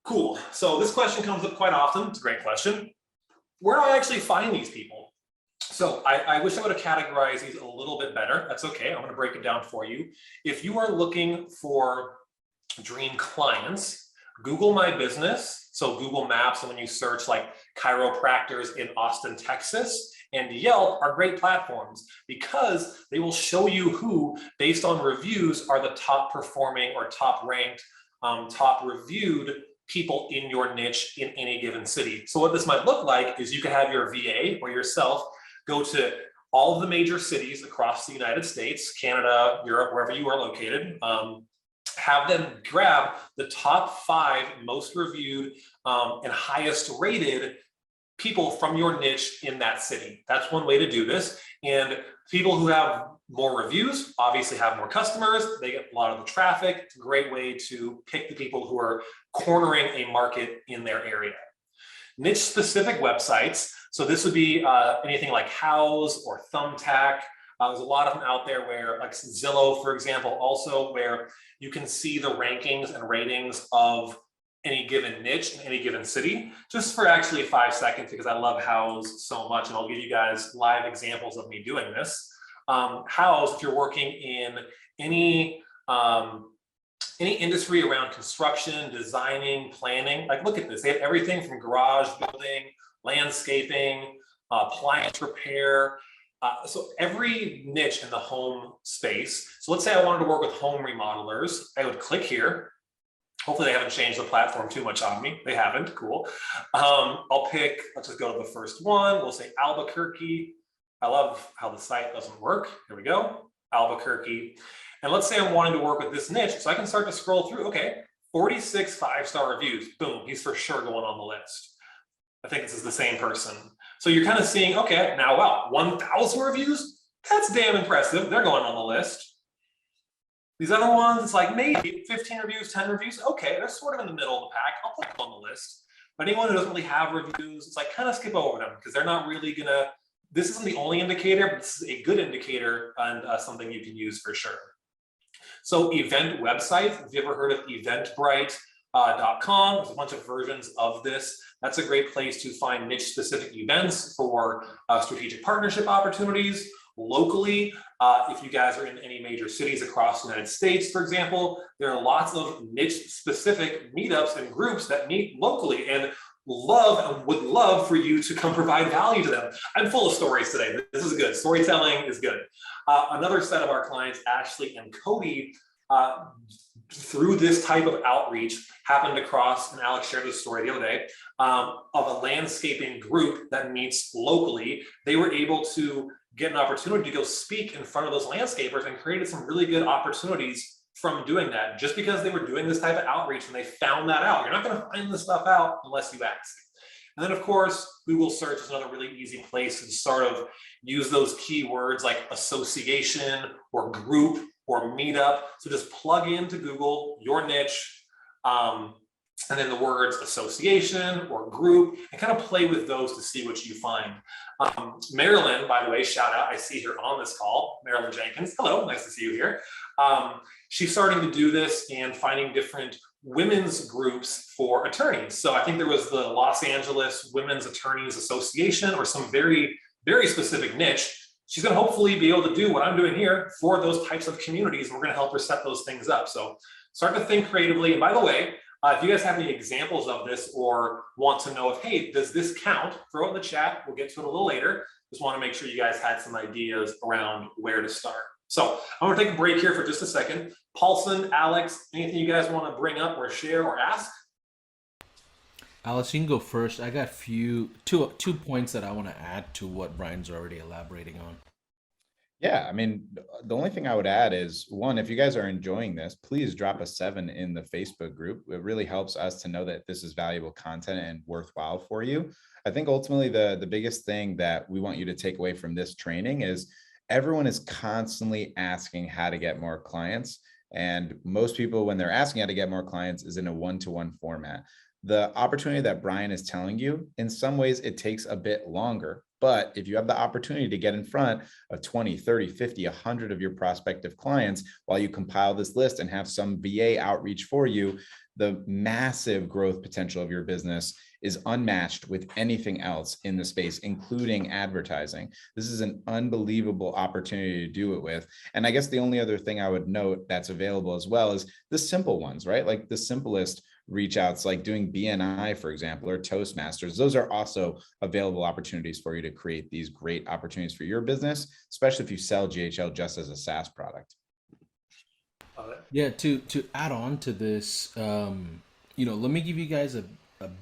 Cool. So this question comes up quite often. It's a great question. Where do I actually find these people? So I wish I would have categorized these a little bit better. That's okay. I'm going to break it down for you. If you are looking for dream clients, Google My Business. So Google Maps, and when you search like chiropractors in Austin, Texas, and Yelp are great platforms because they will show you who, based on reviews, are the top performing or top ranked, top reviewed people in your niche in any given city. So what this might look like is you can have your VA or yourself go to all of the major cities across the United States, Canada, Europe, wherever you are located, have them grab the top 5 most reviewed and highest rated people from your niche in that city. That's one way to do this. And people who have more reviews obviously have more customers. They get a lot of the traffic. It's a great way to pick the people who are cornering a market in their area. Niche specific websites. So this would be anything like Houzz or Thumbtack. There's a lot of them out there where, like Zillow, for example, also where you can see the rankings and ratings of any given niche in any given city, just for actually 5 seconds, because I love Houzz so much. And I'll give you guys live examples of me doing this. Houzz, if you're working in any industry around construction, designing, planning, like look at this. They have everything from garage building, landscaping, appliance repair. So every niche in the home space. So let's say I wanted to work with home remodelers. I would click here. Hopefully they haven't changed the platform too much on me. They haven't, cool. I'll pick, let's just go to the first one. We'll say Albuquerque. I love how the site doesn't work. Here we go, Albuquerque. And let's say I'm wanting to work with this niche. So I can start to scroll through, okay, 46 5-star reviews. Boom, he's for sure going on the list. I think this is the same person. So you're kind of seeing, okay, now, wow, 1,000 reviews? That's damn impressive. They're going on the list. These other ones, it's like maybe 15 reviews, 10 reviews. Okay, they're sort of in the middle of the pack. I'll put them on the list. But anyone who doesn't really have reviews, it's like kind of skip over them because they're not really gonna, this isn't the only indicator, but this is a good indicator and something you can use for sure. So event websites, if you ever heard of Eventbrite.com, there's a bunch of versions of this. That's a great place to find niche specific events for strategic partnership opportunities. Locally, if you guys are in any major cities across the United States, for example, there are lots of niche specific meetups and groups that meet locally and would love for you to come provide value to them. I'm full of stories today. This is good. Storytelling is good. Another set of our clients, Ashley and Cody, through this type of outreach, happened across, and Alex shared this story the other day, of a landscaping group that meets locally. They were able to get an opportunity to go speak in front of those landscapers and created some really good opportunities from doing that, just because they were doing this type of outreach and they found that out. You're not going to find this stuff out unless you ask. And then of course, Google search is another really easy place to sort of use those keywords like association or group or meetup. So just plug into Google your niche, and then the words association or group, and kind of play with those to see what you find. Marilyn, by the way, shout out, I see her on this call, Marilyn Jenkins. Hello, nice to see you here. She's starting to do this and finding different women's groups for attorneys. So I think there was the Los Angeles Women's Attorneys Association or some very, very specific niche. she's going to hopefully be able to do what I'm doing here for those types of communities. And we're going to help her set those things up. So start to think creatively. And by the way, if you guys have any examples of this or want to know if, hey, does this count? Throw it in the chat. We'll get to it a little later. Just want to make sure you guys had some ideas around where to start. So I'm going to take a break here for just a second. Paulson, Alex, anything you guys want to bring up or share or ask? Alex, you can go first. I got two points that I want to add to what Brian's already elaborating on. Yeah, I mean, the only thing I would add is, one, if you guys are enjoying this, please drop a 7 in the Facebook group. It really helps us to know that this is valuable content and worthwhile for you. I think ultimately the biggest thing that we want you to take away from this training is everyone is constantly asking how to get more clients. And most people, when they're asking how to get more clients, is in a one-to-one format. The opportunity that Brian is telling you, in some ways, it takes a bit longer. But if you have the opportunity to get in front of 20, 30, 50, 100 of your prospective clients while you compile this list and have some VA outreach for you, the massive growth potential of your business is unmatched with anything else in the space, including advertising. This is an unbelievable opportunity to do it with. And I guess the only other thing I would note that's available as well is the simple ones, right? Like the simplest reach outs, like doing BNI, for example, or Toastmasters. Those are also available opportunities for you to create these great opportunities for your business, especially if you sell GHL just as a SaaS product. Yeah, to add on to this, let me give you guys a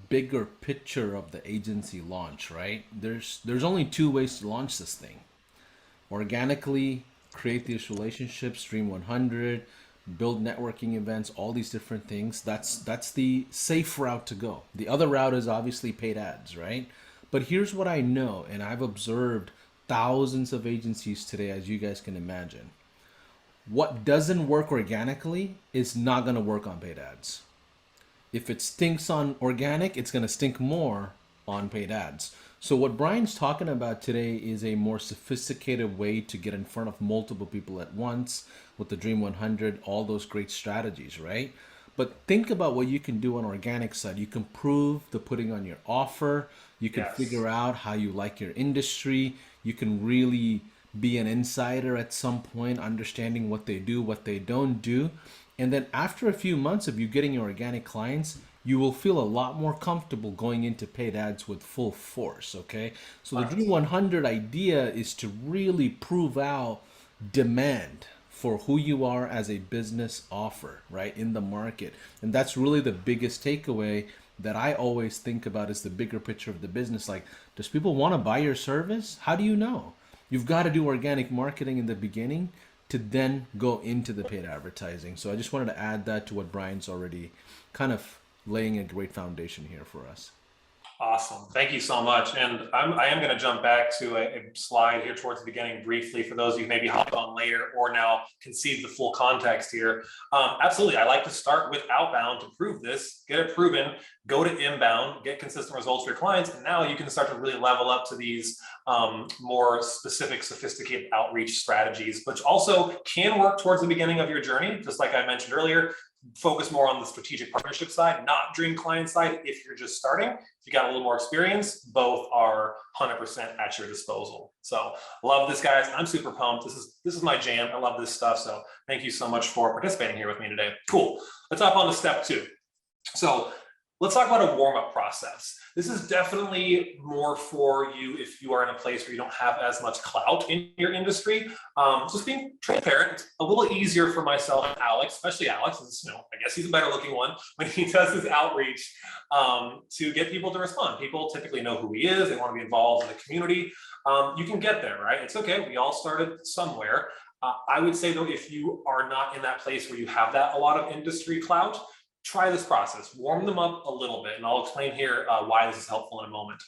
bigger picture of the agency launch, right? There's only two ways to launch this thing. Organically, create these relationships, stream 100, build networking events, all these different things. That's the safe route to go. The other route is obviously paid ads, right? But here's what I know, and I've observed thousands of agencies today, as you guys can imagine. What doesn't work organically is not going to work on paid ads. If it stinks on organic, it's going to stink more on paid ads. So what Brian's talking about today is a more sophisticated way to get in front of multiple people at once with the Dream 100, all those great strategies, right? But think about what you can do on organic side. You can prove the putting on your offer. You can figure out how you like your industry. You can really be an insider at some point, understanding what they do, what they don't do. And then after a few months of you getting your organic clients, you will feel a lot more comfortable going into paid ads with full force, okay? So the Dream 100 idea is to really prove out demand for who you are as a business offer, right, in the market. And that's really the biggest takeaway that I always think about, is the bigger picture of the business. Like, does people want to buy your service? How do you know? You've got to do organic marketing in the beginning to then go into the paid advertising. So I just wanted to add that to what Brian's already kind of laying a great foundation here for us. Awesome. Thank you so much. And I am going to jump back to a slide here towards the beginning briefly for those of you who maybe hopped on later or now can see the full context here. Absolutely. I like to start with outbound to prove this, get it proven, go to inbound, get consistent results for your clients. And now you can start to really level up to these more specific, sophisticated outreach strategies, which also can work towards the beginning of your journey. Just like I mentioned earlier, focus more on the strategic partnership side, not dream client side. If you're just starting, if you got a little more experience, both are 100% at your disposal. So love this, guys. I'm super pumped. This is my jam. I love this stuff. So thank you so much for participating here with me today. Cool. Let's hop on to step 2. So let's talk about a warm-up process. This is definitely more for you if you are in a place where you don't have as much clout in your industry. Just being transparent, it's a little easier for myself and Alex, especially Alex, I guess he's a better looking one, when he does his outreach to get people to respond. People typically know who he is. They want to be involved in the community. You can get there, right? It's okay. We all started somewhere. I would say, though, if you are not in that place where you have that a lot of industry clout, try this process, warm them up a little bit, and I'll explain here why this is helpful in a moment.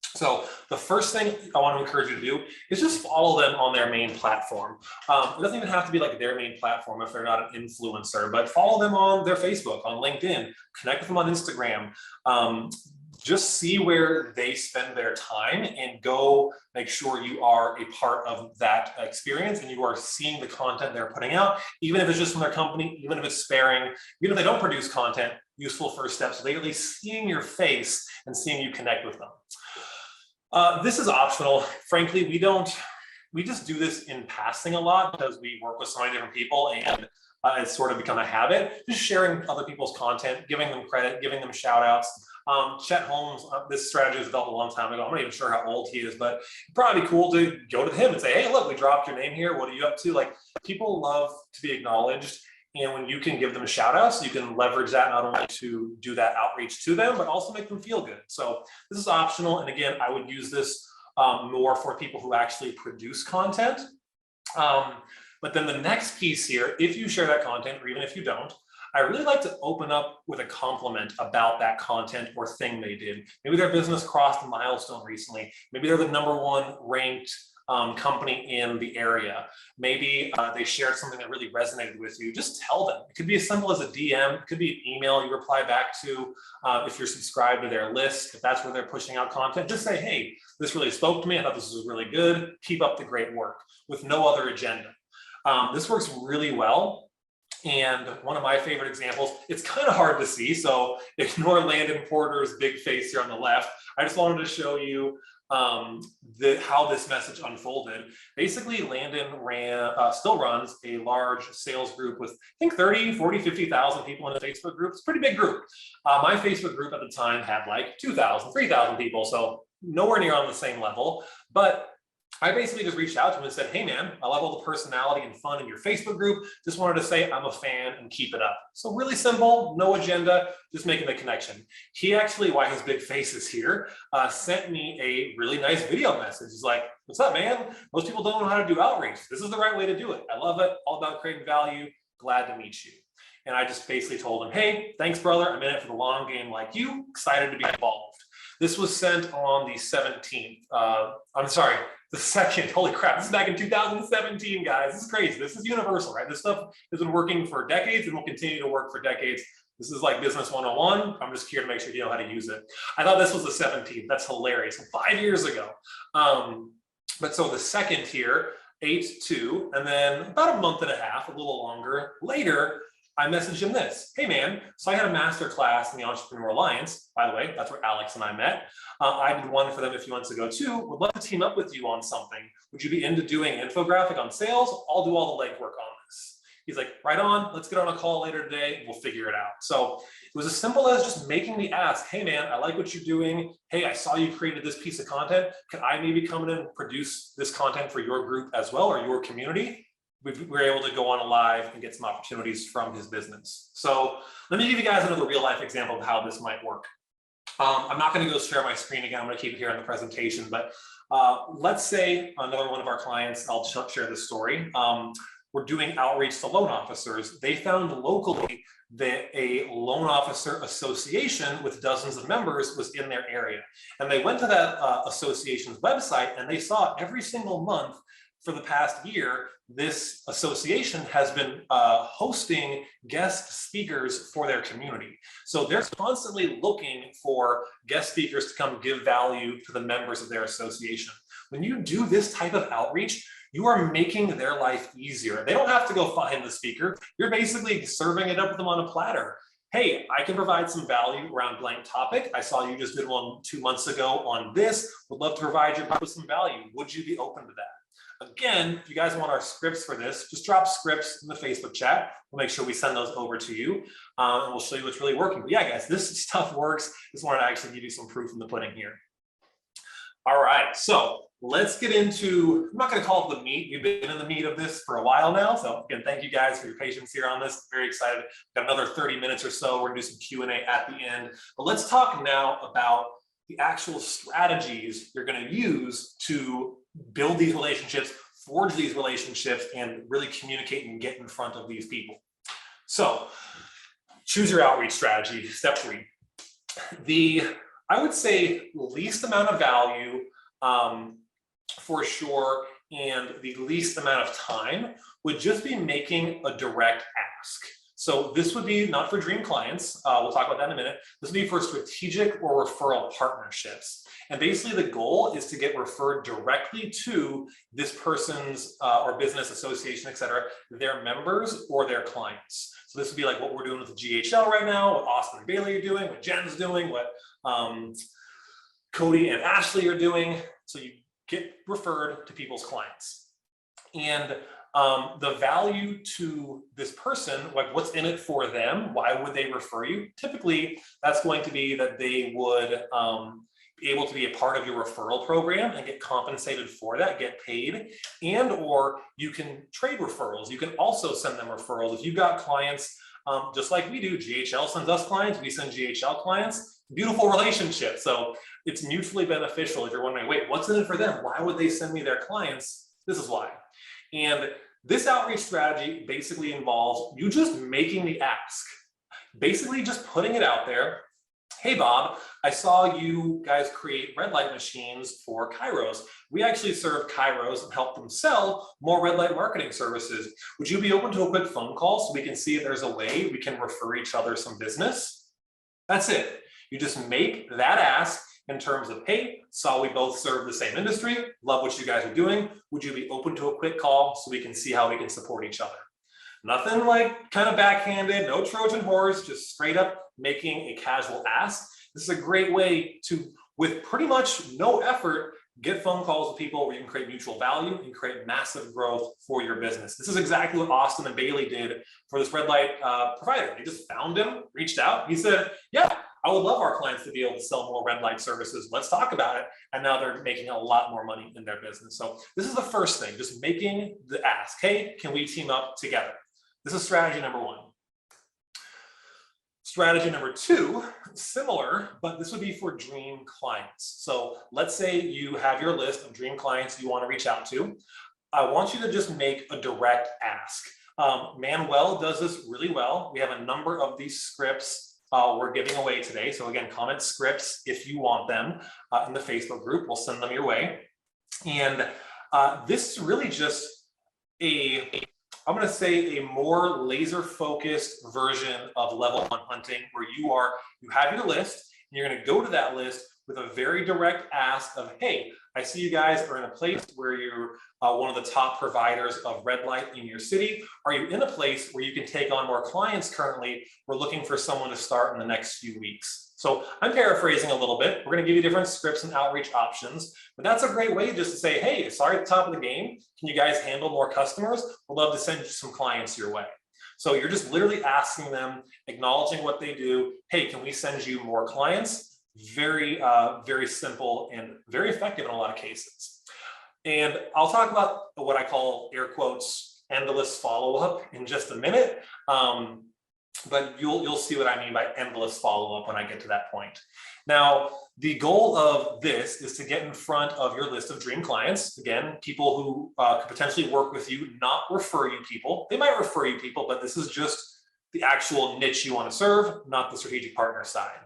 So the first thing I want to encourage you to do is just follow them on their main platform. It doesn't even have to be like their main platform if they're not an influencer, but follow them on their Facebook, on LinkedIn, connect with them on Instagram. Just see where they spend their time and go make sure you are a part of that experience and you are seeing the content they're putting out, even if it's just from their company, even if it's sparing, even if they don't produce content, useful first steps. So they're at least seeing your face and seeing you connect with them. This is optional. Frankly, we don't we just do this in passing a lot because we work with so many different people, and it's sort of become a habit, just sharing other people's content, giving them credit, giving them shout outs. Chet Holmes, this strategy was developed a long time ago. I'm not even sure how old he is, but it'd probably be cool to go to him and say, hey, look, we dropped your name here. What are you up to? Like, people love to be acknowledged. And when you can give them shout outs, you can leverage that not only to do that outreach to them, but also make them feel good. So this is optional. And again, I would use this more for people who actually produce content. But then the next piece here, if you share that content, or even if you don't, I really like to open up with a compliment about that content or thing they did. Maybe their business crossed a milestone recently. Maybe they're the #1 ranked company in the area. Maybe they shared something that really resonated with you. Just tell them. It could be as simple as a DM. It could be an email you reply back to if you're subscribed to their list, if that's where they're pushing out content. Just say, hey, this really spoke to me. I thought this was really good. Keep up the great work, with no other agenda. This works really well. And one of my favorite examples, it's kind of hard to see, so ignore Landon Porter's big face here on the left. I just wanted to show you how this message unfolded. Basically, Landon still runs a large sales group with, I think, 30, 40, 50,000 people in a Facebook group. It's a pretty big group. My Facebook group at the time had like 2,000, 3,000 people, so nowhere near on the same level. But I basically just reached out to him and said, hey man, I love all the personality and fun in your Facebook group. Just wanted to say I'm a fan and keep it up. So really simple, no agenda, just making the connection. He actually, why his big face is here, sent me a really nice video message. He's like, what's up, man? Most people don't know how to do outreach. This is the right way to do it. I love it. All about creating value. Glad to meet you. And I just basically told him, hey, thanks, brother. I'm in it for the long game like you. Excited to be involved. This was sent on the 17th. I'm sorry, the 2nd. Holy crap, this is back in 2017, guys. This is crazy. This is universal, right? This stuff has been working for decades and will continue to work for decades. This is like business 101. I'm just here to make sure you know how to use it. I thought this was the 17th. That's hilarious. 5 years ago. But so the 2nd here, 8/2, and then about a month and a half, a little longer later, I messaged him this. Hey man, so I had a master class in the Entrepreneur Alliance. By the way, that's where Alex and I met. I did one for them a few months ago too. Would love to team up with you on something. Would you be into doing an infographic on sales? I'll do all the legwork on this. He's like, right on, let's get on a call later today. We'll figure it out. So it was as simple as just making the ask. Hey man, I like what you're doing. Hey, I saw you created this piece of content. Can I maybe come in and produce this content for your group as well, or your community? We were able to go on a live and get some opportunities from his business. So let me give you guys another real life example of how this might work. I'm not going to go share my screen again. I'm going to keep it here in the presentation, but let's say another one of our clients, I'll share this story. We're doing outreach to loan officers. They found locally that a loan officer association with dozens of members was in their area. And they went to that association's website and they saw every single month for the past year, this association has been hosting guest speakers for their community. So they're constantly looking for guest speakers to come give value to the members of their association. When you do this type of outreach, you are making their life easier. They don't have to go find the speaker. You're basically serving it up to them on a platter. Hey, I can provide some value around blank topic. I saw you just did one 2 months ago on this. Would love to provide you with some value. Would you be open to that? Again, if you guys want our scripts for this, just drop scripts in the Facebook chat. We'll make sure we send those over to you and we'll show you what's really working. But yeah, guys, this stuff works. Just wanted to actually give you some proof in the pudding here. All right, so let's get into, I'm not going to call it the meat. We've been in the meat of this for a while now. So again, thank you guys for your patience here on this. I'm very excited. We've got another 30 minutes or so. We're going to do some Q&A at the end. But let's talk now about the actual strategies you're going to use to build these relationships, forge these relationships, and really communicate and get in front of these people. So choose your outreach strategy, step 3. I would say least amount of value for sure, and the least amount of time would just be making a direct ask. So this would be not for dream clients. We'll talk about that in a minute. This would be for strategic or referral partnerships. And basically the goal is to get referred directly to this person's or business association, et cetera, their members or their clients. So this would be like what we're doing with the GHL right now, what Austin and Bailey are doing, what Jen's doing, what Cody and Ashley are doing. So you get referred to people's clients. And the value to this person, like what's in it for them, why would they refer you? Typically, that's going to be that they would be able to be a part of your referral program and get compensated for that, get paid, and or you can trade referrals. You can also send them referrals. If you've got clients, just like we do, GHL sends us clients, we send GHL clients, beautiful relationship. So it's mutually beneficial. If you're wondering, wait, what's in it for them? Why would they send me their clients? This is why. And this outreach strategy basically involves you just making the ask, basically just putting it out there. Hey, Bob, I saw you guys create red light machines for Kairos. We actually serve Kairos and help them sell more red light marketing services. Would you be open to a quick phone call so we can see if there's a way we can refer each other some business? That's it. You just make that ask in terms of, hey, saw we both serve the same industry, love what you guys are doing. Would you be open to a quick call so we can see how we can support each other? Nothing like kind of backhanded, no Trojan horse, just straight up making a casual ask. This is a great way to, with pretty much no effort, get phone calls with people where you can create mutual value and create massive growth for your business. This is exactly what Austin and Bailey did for this red light provider. They just found him, reached out. He said, yeah, I would love our clients to be able to sell more red light services. Let's talk about it. And now they're making a lot more money in their business. So this is the first thing, just making the ask. Hey, can we team up together? This is strategy number one. Strategy number two, similar, but this would be for dream clients. So let's say you have your list of dream clients you want to reach out to. I want you to just make a direct ask. Manuel does this really well. We have a number of these scripts we're giving away today. So again, comment scripts if you want them in the Facebook group. We'll send them your way. And this is really just I'm going to say a more laser focused version of level one hunting, where you have your list and you're going to go to that list with a very direct ask of, hey, I see you guys are in a place where you're one of the top providers of red light in your city. Are you in a place where you can take on more clients currently? We're looking for someone to start in the next few weeks. So I'm paraphrasing a little bit. We're going to give you different scripts and outreach options, but that's a great way just to say, hey, sorry at the top of the game. Can you guys handle more customers? We'd love to send you some clients your way. So you're just literally asking them, acknowledging what they do. Hey, can we send you more clients? Very, very simple and very effective in a lot of cases. And I'll talk about what I call, air quotes, endless follow-up in just a minute. But you'll see what I mean by endless follow-up when I get to that point. Now, the goal of this is to get in front of your list of dream clients. Again, people who could potentially work with you, not refer you people. They might refer you people, but this is just the actual niche you want to serve, not the strategic partner side.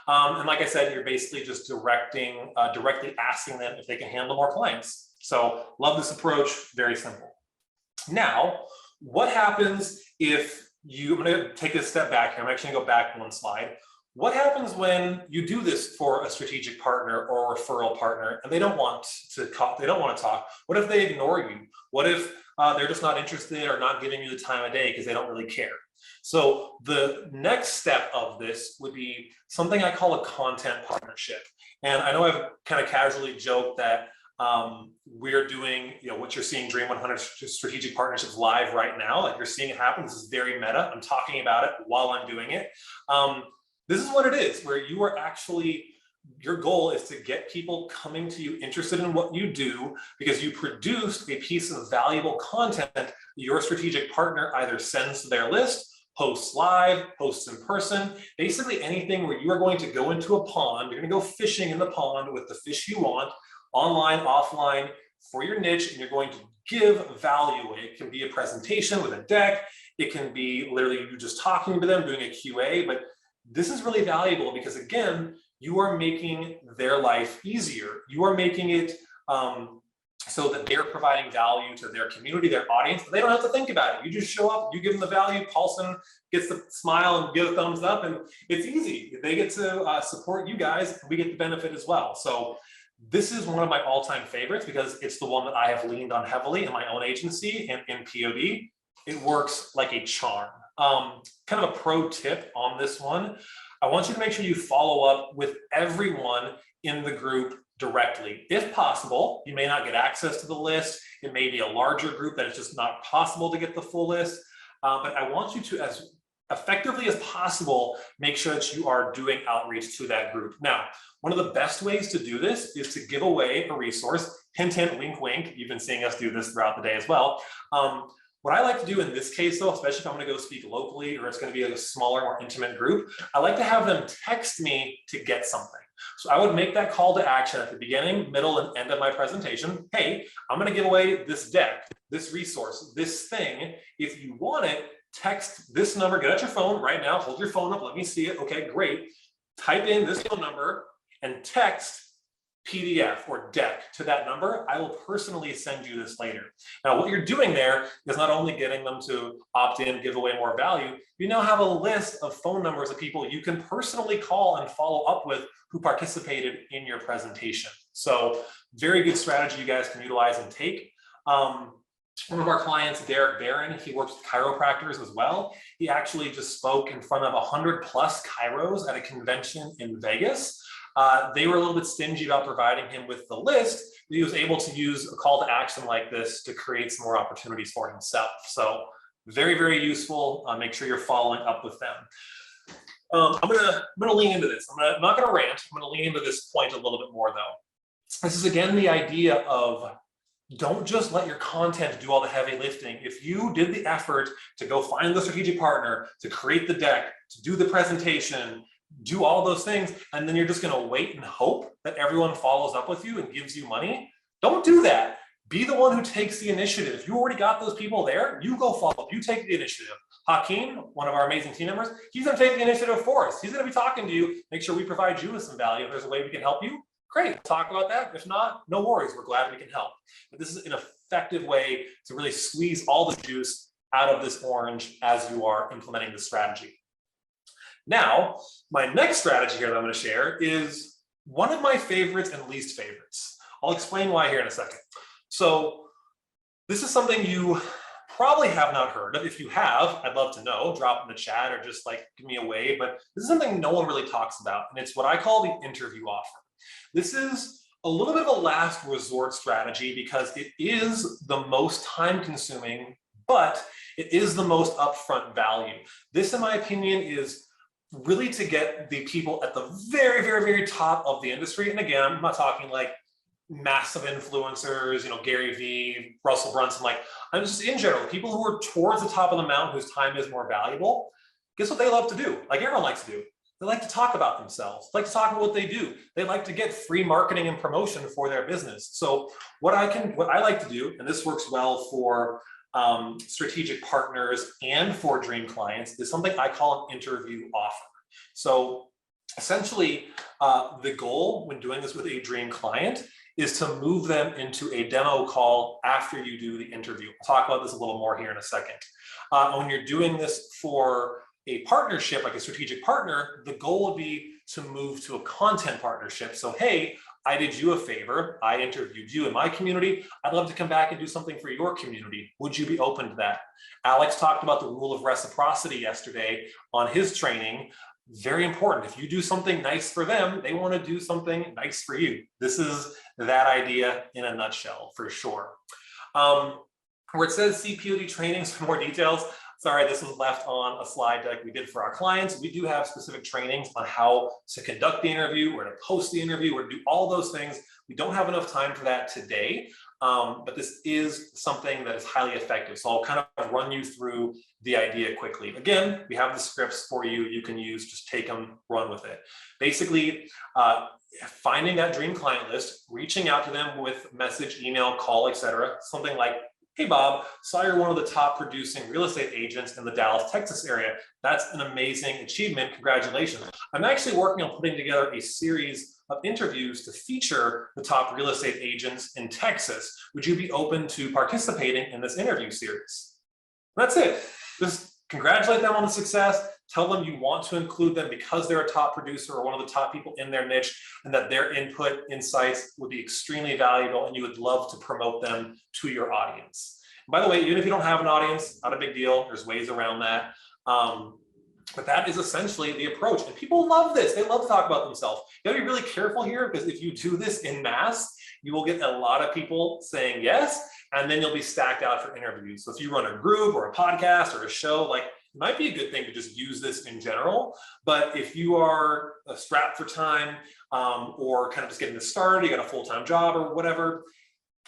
And like I said, you're basically just directly asking them if they can handle more clients. So love this approach, very simple. Now, what happens if I'm going to take a step back here. I'm actually going to go back one slide. What happens when you do this for a strategic partner or a referral partner and they don't want to talk? What if they ignore you? What if they're just not interested or not giving you the time of day because they don't really care? So the next step of this would be something I call a content partnership. And I know I've kind of casually joked that we're doing, what you're seeing Dream 100 Strategic Partnerships live right now. Like you're seeing it happen. This is very meta. I'm talking about it while I'm doing it. This is what it is, where you are actually, your goal is to get people coming to you interested in what you do because you produced a piece of valuable content that your strategic partner either sends to their list, hosts live, hosts in person, basically anything where you are going to go into a pond, you're going to go fishing in the pond with the fish you want, online, offline, for your niche, and you're going to give value. It can be a presentation with a deck. It can be literally you just talking to them, doing a QA, but this is really valuable because again, you are making their life easier. You are making it so that they're providing value to their community, their audience, but they don't have to think about it. You just show up, you give them the value, Paulson gets the smile and give a thumbs up, and it's easy. They get to support you guys, we get the benefit as well. So this is one of my all-time favorites because it's the one that I have leaned on heavily in my own agency and in POD. It works like a charm. Kind of a pro tip on this one. I want you to make sure you follow up with everyone in the group directly. If possible, you may not get access to the list. It may be a larger group that it's just not possible to get the full list. But I want you to, as effectively as possible, make sure that you are doing outreach to that group. Now, one of the best ways to do this is to give away a resource. Hint, hint, wink, wink. You've been seeing us do this throughout the day as well. What I like to do in this case, though, especially if I'm going to go speak locally or it's going to be like a smaller, more intimate group, I like to have them text me to get something. So I would make that call to action at the beginning, middle, and end of my presentation. Hey, I'm going to give away this deck, this resource, this thing. If you want it, text this number, get out your phone right now, hold your phone up, let me see it. Okay, great. Type in this phone number and text PDF or deck to that number. I will personally send you this later. Now, what you're doing there is not only getting them to opt in, give away more value, you now have a list of phone numbers of people you can personally call and follow up with who participated in your presentation. So very good strategy you guys can utilize and take. One of our clients, Derek Barron, he works with chiropractors as well. He actually just spoke in front of 100+ chiros at a convention in Vegas. They were a little bit stingy about providing him with the list, but he was able to use a call to action like this to create some more opportunities for himself. So very, very useful. Make sure you're following up with them. I'm gonna lean into this. I'm not gonna rant. I'm gonna lean into this point a little bit more though. This is again the idea of don't just let your content do all the heavy lifting. If you did the effort to go find the strategic partner, to create the deck, to do the presentation, do all those things, and then you're just going to wait and hope that everyone follows up with you and gives you money, don't do that. Be the one who takes the initiative. If you already got those people there, you go follow up. You take the initiative. Hakeem, one of our amazing team members, he's going to take the initiative for us. He's going to be talking to you, make sure we provide you with some value. If there's a way we can help you, great, we'll talk about that. If not, no worries, we're glad we can help. But this is an effective way to really squeeze all the juice out of this orange as you are implementing the strategy. Now, my next strategy here that I'm going to share is one of my favorites and least favorites. I'll explain why here in a second. So this is something you probably have not heard of. If you have, I'd love to know, drop in the chat or just like give me a wave, but this is something no one really talks about, and it's what I call the interview offer. This is a little bit of a last resort strategy because it is the most time consuming, but it is the most upfront value. This, in my opinion, is really to get the people at the very, very, very top of the industry. And again, I'm not talking like massive influencers, Gary Vee, Russell Brunson, I'm just in general, people who are towards the top of the mountain whose time is more valuable. Guess what they love to do? Like everyone likes to do. They like to talk about themselves, like to talk about what they do. They like to get free marketing and promotion for their business. So what I like to do, and this works well for strategic partners and for dream clients, is something I call an interview offer. So essentially, the goal when doing this with a dream client is to move them into a demo call after you do the interview. I'll talk about this a little more here in a second. When you're doing this for a partnership, like a strategic partner, the goal would be to move to a content partnership. So, hey, I did you a favor. I interviewed you in my community. I'd love to come back and do something for your community. Would you be open to that? Alex talked about the rule of reciprocity yesterday on his training. Very important. If you do something nice for them, they want to do something nice for you. This is that idea in a nutshell, for sure. Where it says see POD trainings for more details, sorry, this was left on a slide deck we did for our clients. We do have specific trainings on how to conduct the interview, where to post the interview, where to do all those things. We don't have enough time for that today, but this is something that is highly effective. So I'll kind of run you through the idea quickly. Again, we have the scripts for you. You can use, just take them, run with it. Basically, finding that dream client list, reaching out to them with message, email, call, etc. Something like, hey, Bob, saw you're one of the top producing real estate agents in the Dallas, Texas area. That's an amazing achievement. Congratulations. I'm actually working on putting together a series of interviews to feature the top real estate agents in Texas. Would you be open to participating in this interview series? That's it. Just congratulate them on the success. Tell them you want to include them because they're a top producer or one of the top people in their niche, and that their input, insights would be extremely valuable, and you would love to promote them to your audience. And by the way, even if you don't have an audience, not a big deal. There's ways around that. But that is essentially the approach. And people love this. They love to talk about themselves. You gotta be really careful here, because if you do this in mass, you will get a lot of people saying yes, and then you'll be stacked out for interviews. So if you run a group or a podcast or a show, like, it might be a good thing to just use this in general. But if you are strapped for time, or kind of just getting this started, you got a full-time job or whatever,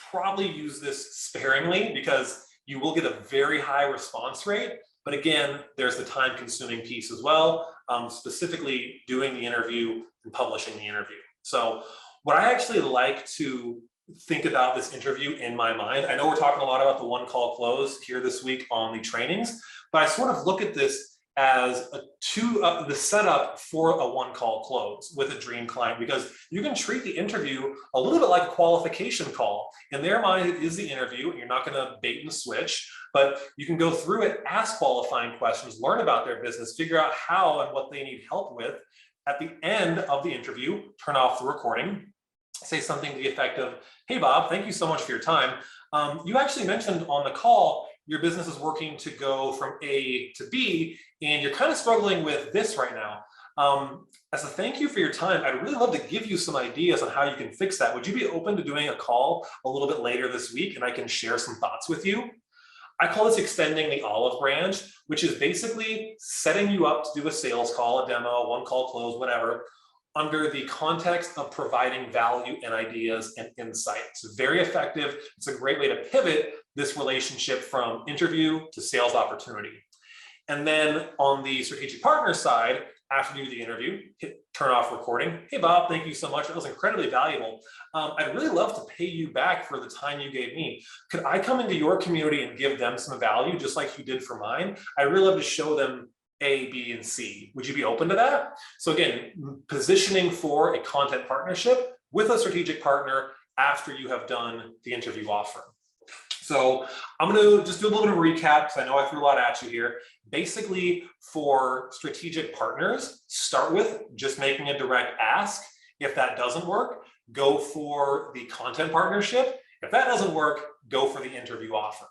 probably use this sparingly, because you will get a very high response rate. But again, there's the time-consuming piece as well, specifically doing the interview and publishing the interview. So what I actually like to think about this interview in my mind, I know we're talking a lot about the one call close here this week on the trainings, but I sort of look at this as the setup for a one call close with a dream client, because you can treat the interview a little bit like a qualification call. In their mind, it is the interview, and you're not going to bait and switch, but you can go through it, ask qualifying questions, learn about their business, figure out how and what they need help with. At the end of the interview, turn off the recording, say something to the effect of, "Hey Bob, thank you so much for your time. You actually mentioned on the call your business is working to go from A to B, and you're kind of struggling with this right now. As a thank you for your time, I'd really love to give you some ideas on how you can fix that. Would you be open to doing a call a little bit later this week, and I can share some thoughts with you?" I call this extending the olive branch, which is basically setting you up to do a sales call, a demo, one call close, whatever, under the context of providing value and ideas and insight. It's very effective. It's a great way to pivot this relationship from interview to sales opportunity. And then on the strategic partner side, after you do the interview, turn off recording. "Hey Bob, thank you so much. That was incredibly valuable. I'd really love to pay you back for the time you gave me. Could I come into your community and give them some value just like you did for mine? I'd really love to show them A, B, and C. Would you be open to that?" So again, positioning for a content partnership with a strategic partner after you have done the interview offer. So I'm going to just do a little bit of a recap, because I know I threw a lot at you here. Basically, for strategic partners, start with just making a direct ask. If that doesn't work, go for the content partnership. If that doesn't work, go for the interview offer.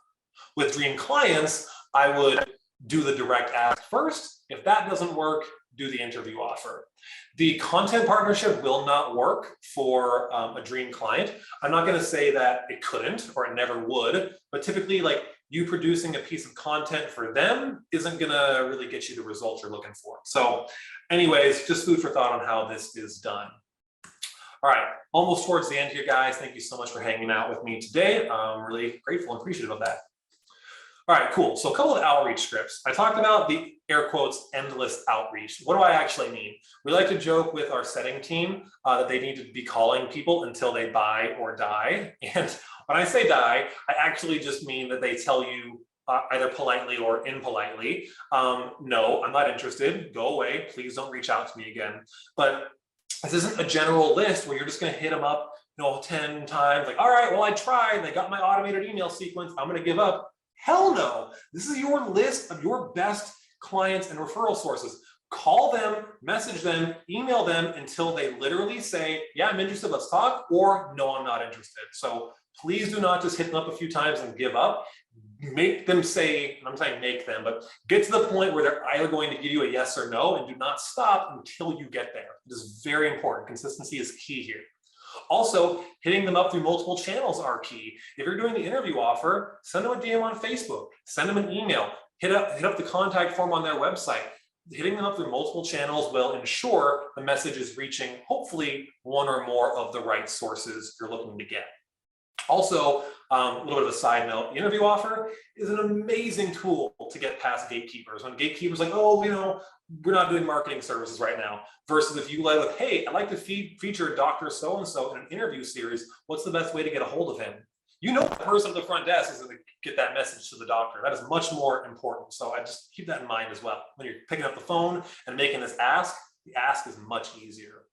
With dream clients, I would do the direct ask first. If that doesn't work, do the interview offer. The content partnership will not work for a dream client. I'm not going to say that it couldn't or it never would, but typically, like, you producing a piece of content for them isn't going to really get you the results you're looking for. So anyways, just food for thought on how this is done. All right, almost towards the end here, guys. Thank you so much for hanging out with me today. I'm really grateful and appreciative of that. All right, cool. So a couple of outreach scripts. I talked about the air quotes endless outreach. What do I actually mean? We like to joke with our setting team that they need to be calling people until they buy or die. And when I say die, I actually just mean that they tell you either politely or impolitely, "No, I'm not interested. Go away. Please don't reach out to me again." But this isn't a general list where you're just going to hit them up, 10 times. Like, "All right, well, I tried. They got my automated email sequence. I'm going to give up." Hell no. This is your list of your best clients and referral sources. Call them, message them, email them until they literally say, "Yeah, I'm interested, let's talk," or "No, I'm not interested." So please do not just hit them up a few times and give up. Make them say, and I'm saying make them, but get to the point where they're either going to give you a yes or no, and do not stop until you get there. It is very important. Consistency is key here. Also, hitting them up through multiple channels are key. If you're doing the interview offer, send them a DM on Facebook, send them an email, hit up the contact form on their website. Hitting them up through multiple channels will ensure the message is reaching, hopefully, one or more of the right sources you're looking to get. Also, a little bit of a side note, the interview offer is an amazing tool to get past gatekeepers. When gatekeepers are like, "Oh, we're not doing marketing services right now," versus if you like, "Hey, I'd like to feature Dr. So-and-so in an interview series. What's the best way to get a hold of him?" The person at the front desk is going to get that message to the doctor. That is much more important. So I just keep that in mind as well. When you're picking up the phone and making this ask, the ask is much easier.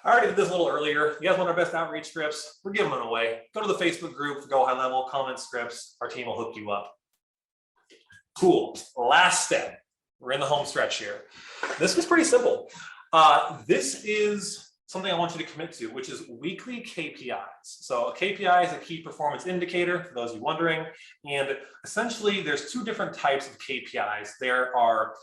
I already did this a little earlier. You guys want our best outreach scripts? We're giving them away. Go to the Facebook group, Go High Level, comment scripts. Our team will hook you up. Cool. Last step. We're in the home stretch here. This is pretty simple. This is something I want you to commit to, which is weekly KPIs. So a KPI is a key performance indicator, for those of you wondering. And essentially, there's two different types of KPIs. There are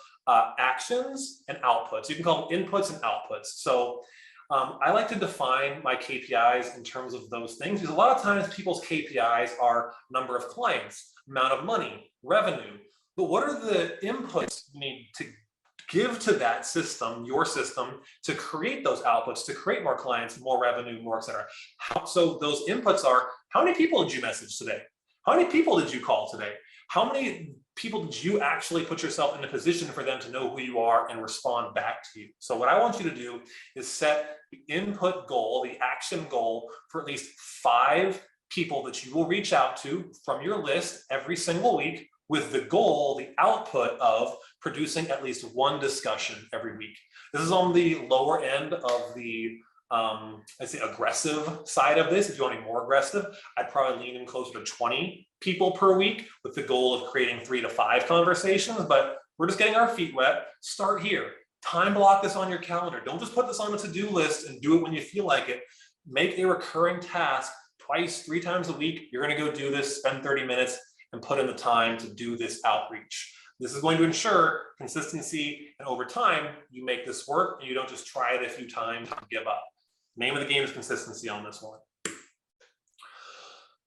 actions and outputs. You can call them inputs and outputs. So I like to define my KPIs in terms of those things, because a lot of times people's KPIs are number of clients, amount of money, revenue. But what are the inputs you need to give to that system, your system, to create those outputs, to create more clients, more revenue, more, et cetera? So those inputs are, how many people did you message today? How many people did you call today? How many people did you actually put yourself in a position for them to know who you are and respond back to you? So what I want you to do is set the input goal, the action goal, for at least 5 people that you will reach out to from your list every single week, with the goal, the output of producing at least 1 discussion every week. This is on the lower end of the I'd say aggressive side of this. If you want to be more aggressive, I'd probably lean in closer to 20 people per week, with the goal of creating 3 to 5 conversations. But we're just getting our feet wet. Start here. Time block this on your calendar. Don't just put this on a to-do list and do it when you feel like it. Make a recurring task 2, 3 times a week. You're going to go do this, spend 30 minutes and put in the time to do this outreach. This is going to ensure consistency, and over time, you make this work and you don't just try it a few times and give up. Name of the game is consistency on this one.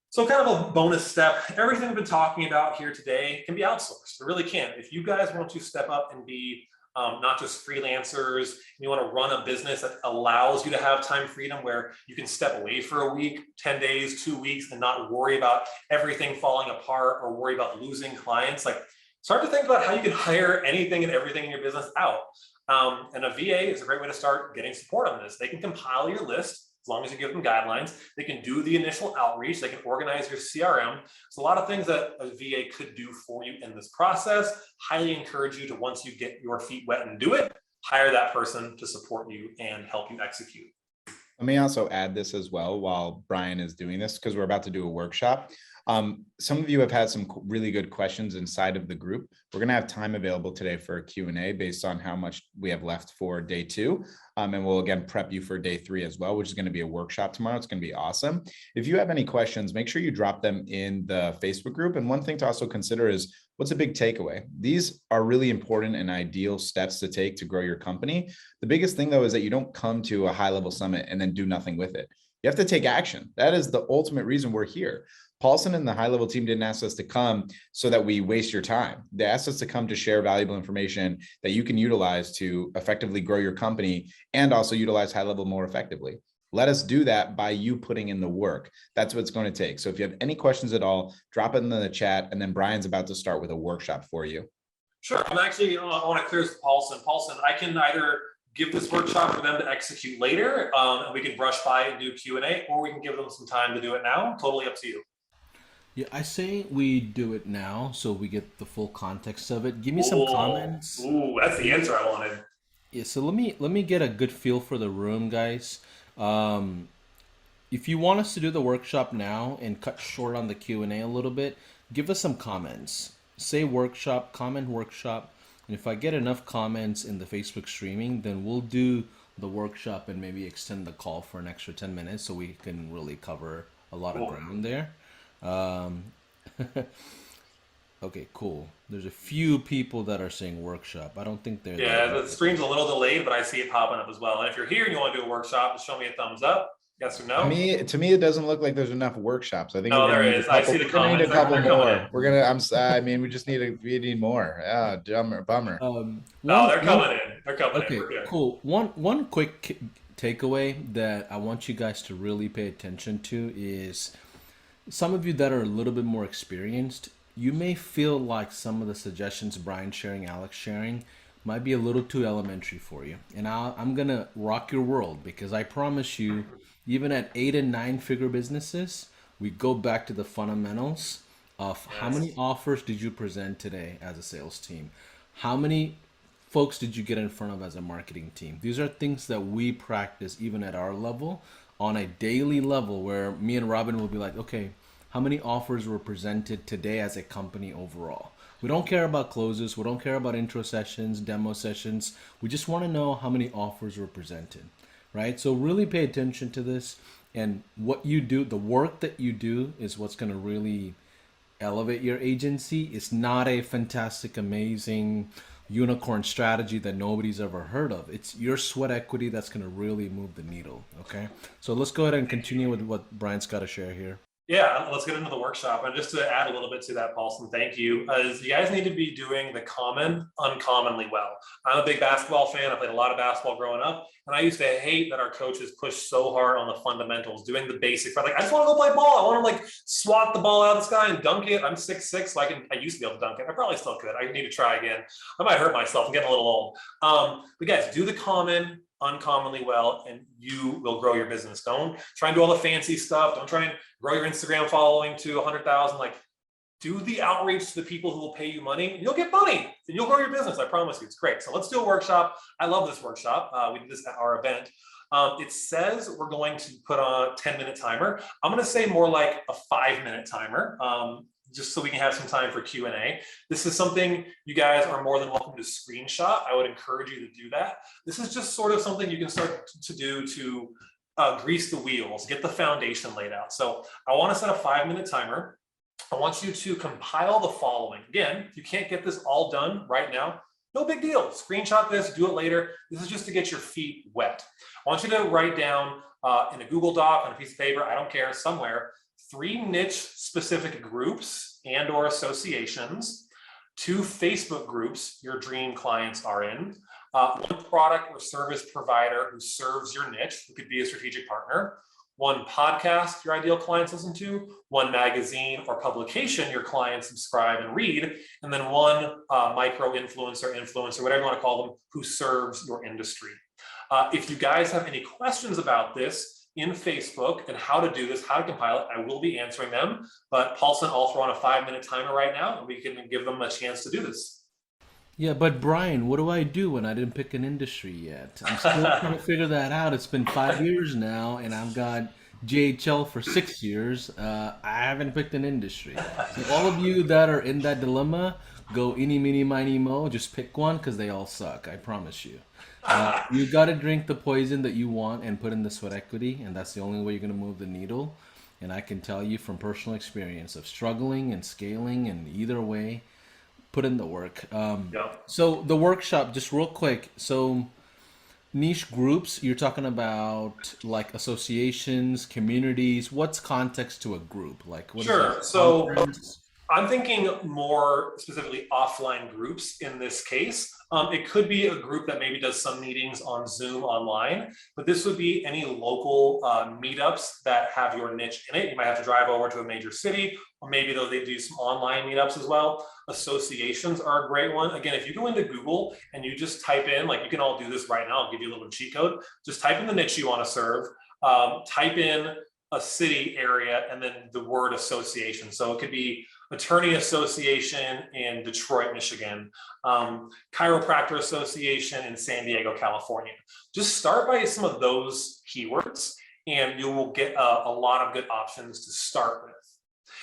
So kind of a bonus step, everything we've been talking about here today can be outsourced. It really can. If you guys want to step up and be not just freelancers, and you want to run a business that allows you to have time freedom, where you can step away for a week, 10 days, 2 weeks, and not worry about everything falling apart or worry about losing clients, like, start to think about how you can hire anything and everything in your business out. And a VA is a great way to start getting support on this. They can compile your list as long as you give them guidelines. They can do the initial outreach. They can organize your CRM. So a lot of things that a VA could do for you in this process. Highly encourage you to, once you get your feet wet and do it, hire that person to support you and help you execute. Let me also add this as well while Brian is doing this, because we're about to do a workshop. Some of you have had some really good questions inside of the group. We're going to have time available today for a Q&A based on how much we have left for day 2. And we'll again prep you for day 3 as well, which is going to be a workshop tomorrow. It's going to be awesome. If you have any questions, make sure you drop them in the Facebook group. And one thing to also consider is, what's a big takeaway? These are really important and ideal steps to take to grow your company. The biggest thing though is that you don't come to a high-level summit and then do nothing with it. You have to take action. That is the ultimate reason we're here. Paulson and the high-level team didn't ask us to come so that we waste your time. They asked us to come to share valuable information that you can utilize to effectively grow your company and also utilize high-level more effectively. Let us do that by you putting in the work. That's what it's going to take. So if you have any questions at all, drop it in the chat, and then Brian's about to start with a workshop for you. Sure. I'm actually, I want to clear this with Paulson. Paulson, I can either give this workshop for them to execute later, and we can brush by and do Q&A, or we can give them some time to do it now. Totally up to you. Yeah, I say we do it now so we get the full context of it. Give me some comments. Ooh, that's the answer I wanted. Yeah, so let me get a good feel for the room, guys. If you want us to do the workshop now and cut short on the Q&A a little bit, give us some comments. Say workshop, comment workshop. And if I get enough comments in the Facebook streaming, then we'll do the workshop and maybe extend the call for an extra 10 minutes so we can really cover a lot of ground there. Okay, cool. There's a few people that are saying workshop. I don't think they're there. The stream's a little delayed, but I see it popping up as well. And if you're here and you want to do a workshop, just show me a thumbs up. Yes or no? To me, it doesn't look like there's enough workshops. I think no, there is. I see the comments. Need a couple more. We're gonna. We just need more. Yeah, bummer. No, they're coming in. They're coming in. Okay, cool. One quick takeaway that I want you guys to really pay attention to is, some of you that are a little bit more experienced, you may feel like some of the suggestions Brian's sharing, Alex sharing, might be a little too elementary for you. And I'm going to rock your world, because I promise you, even at 8 and 9 figure businesses, we go back to the fundamentals of how many offers did you present today as a sales team? How many folks did you get in front of as a marketing team? These are things that we practice even at our level on a daily level, where me and Robin will be like, okay, how many offers were presented today as a company overall? We don't care about closes. We don't care about intro sessions, demo sessions. We just want to know how many offers were presented, right? So really pay attention to this, and what you do, the work that you do, is what's going to really elevate your agency. It's not a fantastic, amazing unicorn strategy that nobody's ever heard of. It's your sweat equity that's going to really move the needle. Okay. So let's go ahead and continue with what Brian's got to share here. Yeah, let's get into the workshop. And just to add a little bit to that, Paulson, thank you. You guys need to be doing the common uncommonly well. I'm a big basketball fan. I played a lot of basketball growing up. And I used to hate that our coaches push so hard on the fundamentals, doing the basics. Like, I just want to go play ball. I want to like swat the ball out of the sky and dunk it. I'm 6'6", so I used to be able to dunk it. I probably still could. I need to try again. I might hurt myself. I'm getting a little old. But guys, do the common uncommonly well, and you will grow your business. Don't try and do all the fancy stuff. Don't try and grow your Instagram following to 100,000. Like, do the outreach to the people who will pay you money, and you'll get money and you'll grow your business. I promise you, it's great. So let's do a workshop. I love this workshop. We did this at our event. It says we're going to put on a 10-minute timer. I'm going to say more like a 5-minute timer. Just so we can have some time for Q&A. This is something you guys are more than welcome to screenshot. I would encourage you to do that. This is just sort of something you can start to do to grease the wheels, get the foundation laid out. So I want to set a 5-minute timer. I want you to compile the following. Again, if you can't get this all done right now, no big deal. Screenshot this, do it later. This is just to get your feet wet. I want you to write down in a Google Doc, on a piece of paper, I don't care, somewhere, 3 niche specific groups and or associations, 2 Facebook groups your dream clients are in, 1 product or service provider who serves your niche, who could be a strategic partner, 1 podcast your ideal clients listen to, 1 magazine or publication your clients subscribe and read, and then 1 micro influencer, whatever you want to call them, who serves your industry. If you guys have any questions about this in Facebook and how to do this, how to compile it, I will be answering them. But Paulson, I'll throw on a 5-minute timer right now, and we can give them a chance to do this. Yeah, but Brian, what do I do when I didn't pick an industry yet? I'm still trying to figure that out. It's been 5 years now, and I've got JHL for 6 years. I haven't picked an industry. So all of you that are in that dilemma, go eeny, meeny, miny, mo. Just pick one because they all suck. I promise you. You got to drink the poison that you want and put in the sweat equity, and that's the only way you're going to move the needle. And I can tell you from personal experience of struggling and scaling, and either way, put in the work. So the workshop, just real quick. So niche groups, you're talking about like associations, communities. What's context to a group? Like, what Sure. Is so I'm thinking more specifically offline groups in this case. It could be a group that maybe does some meetings on Zoom online, but this would be any local meetups that have your niche in it. You might have to drive over to a major city, or maybe though they do some online meetups as well. Associations are a great one. Again, if you go into Google and you just type in, like you can all do this right now, I'll give you a little cheat code. Just type in the niche you want to serve, type in a city area, and then the word association. So it could be Attorney Association in Detroit, Michigan, Chiropractor Association in San Diego, California. Just start by some of those keywords and you will get a lot of good options to start with.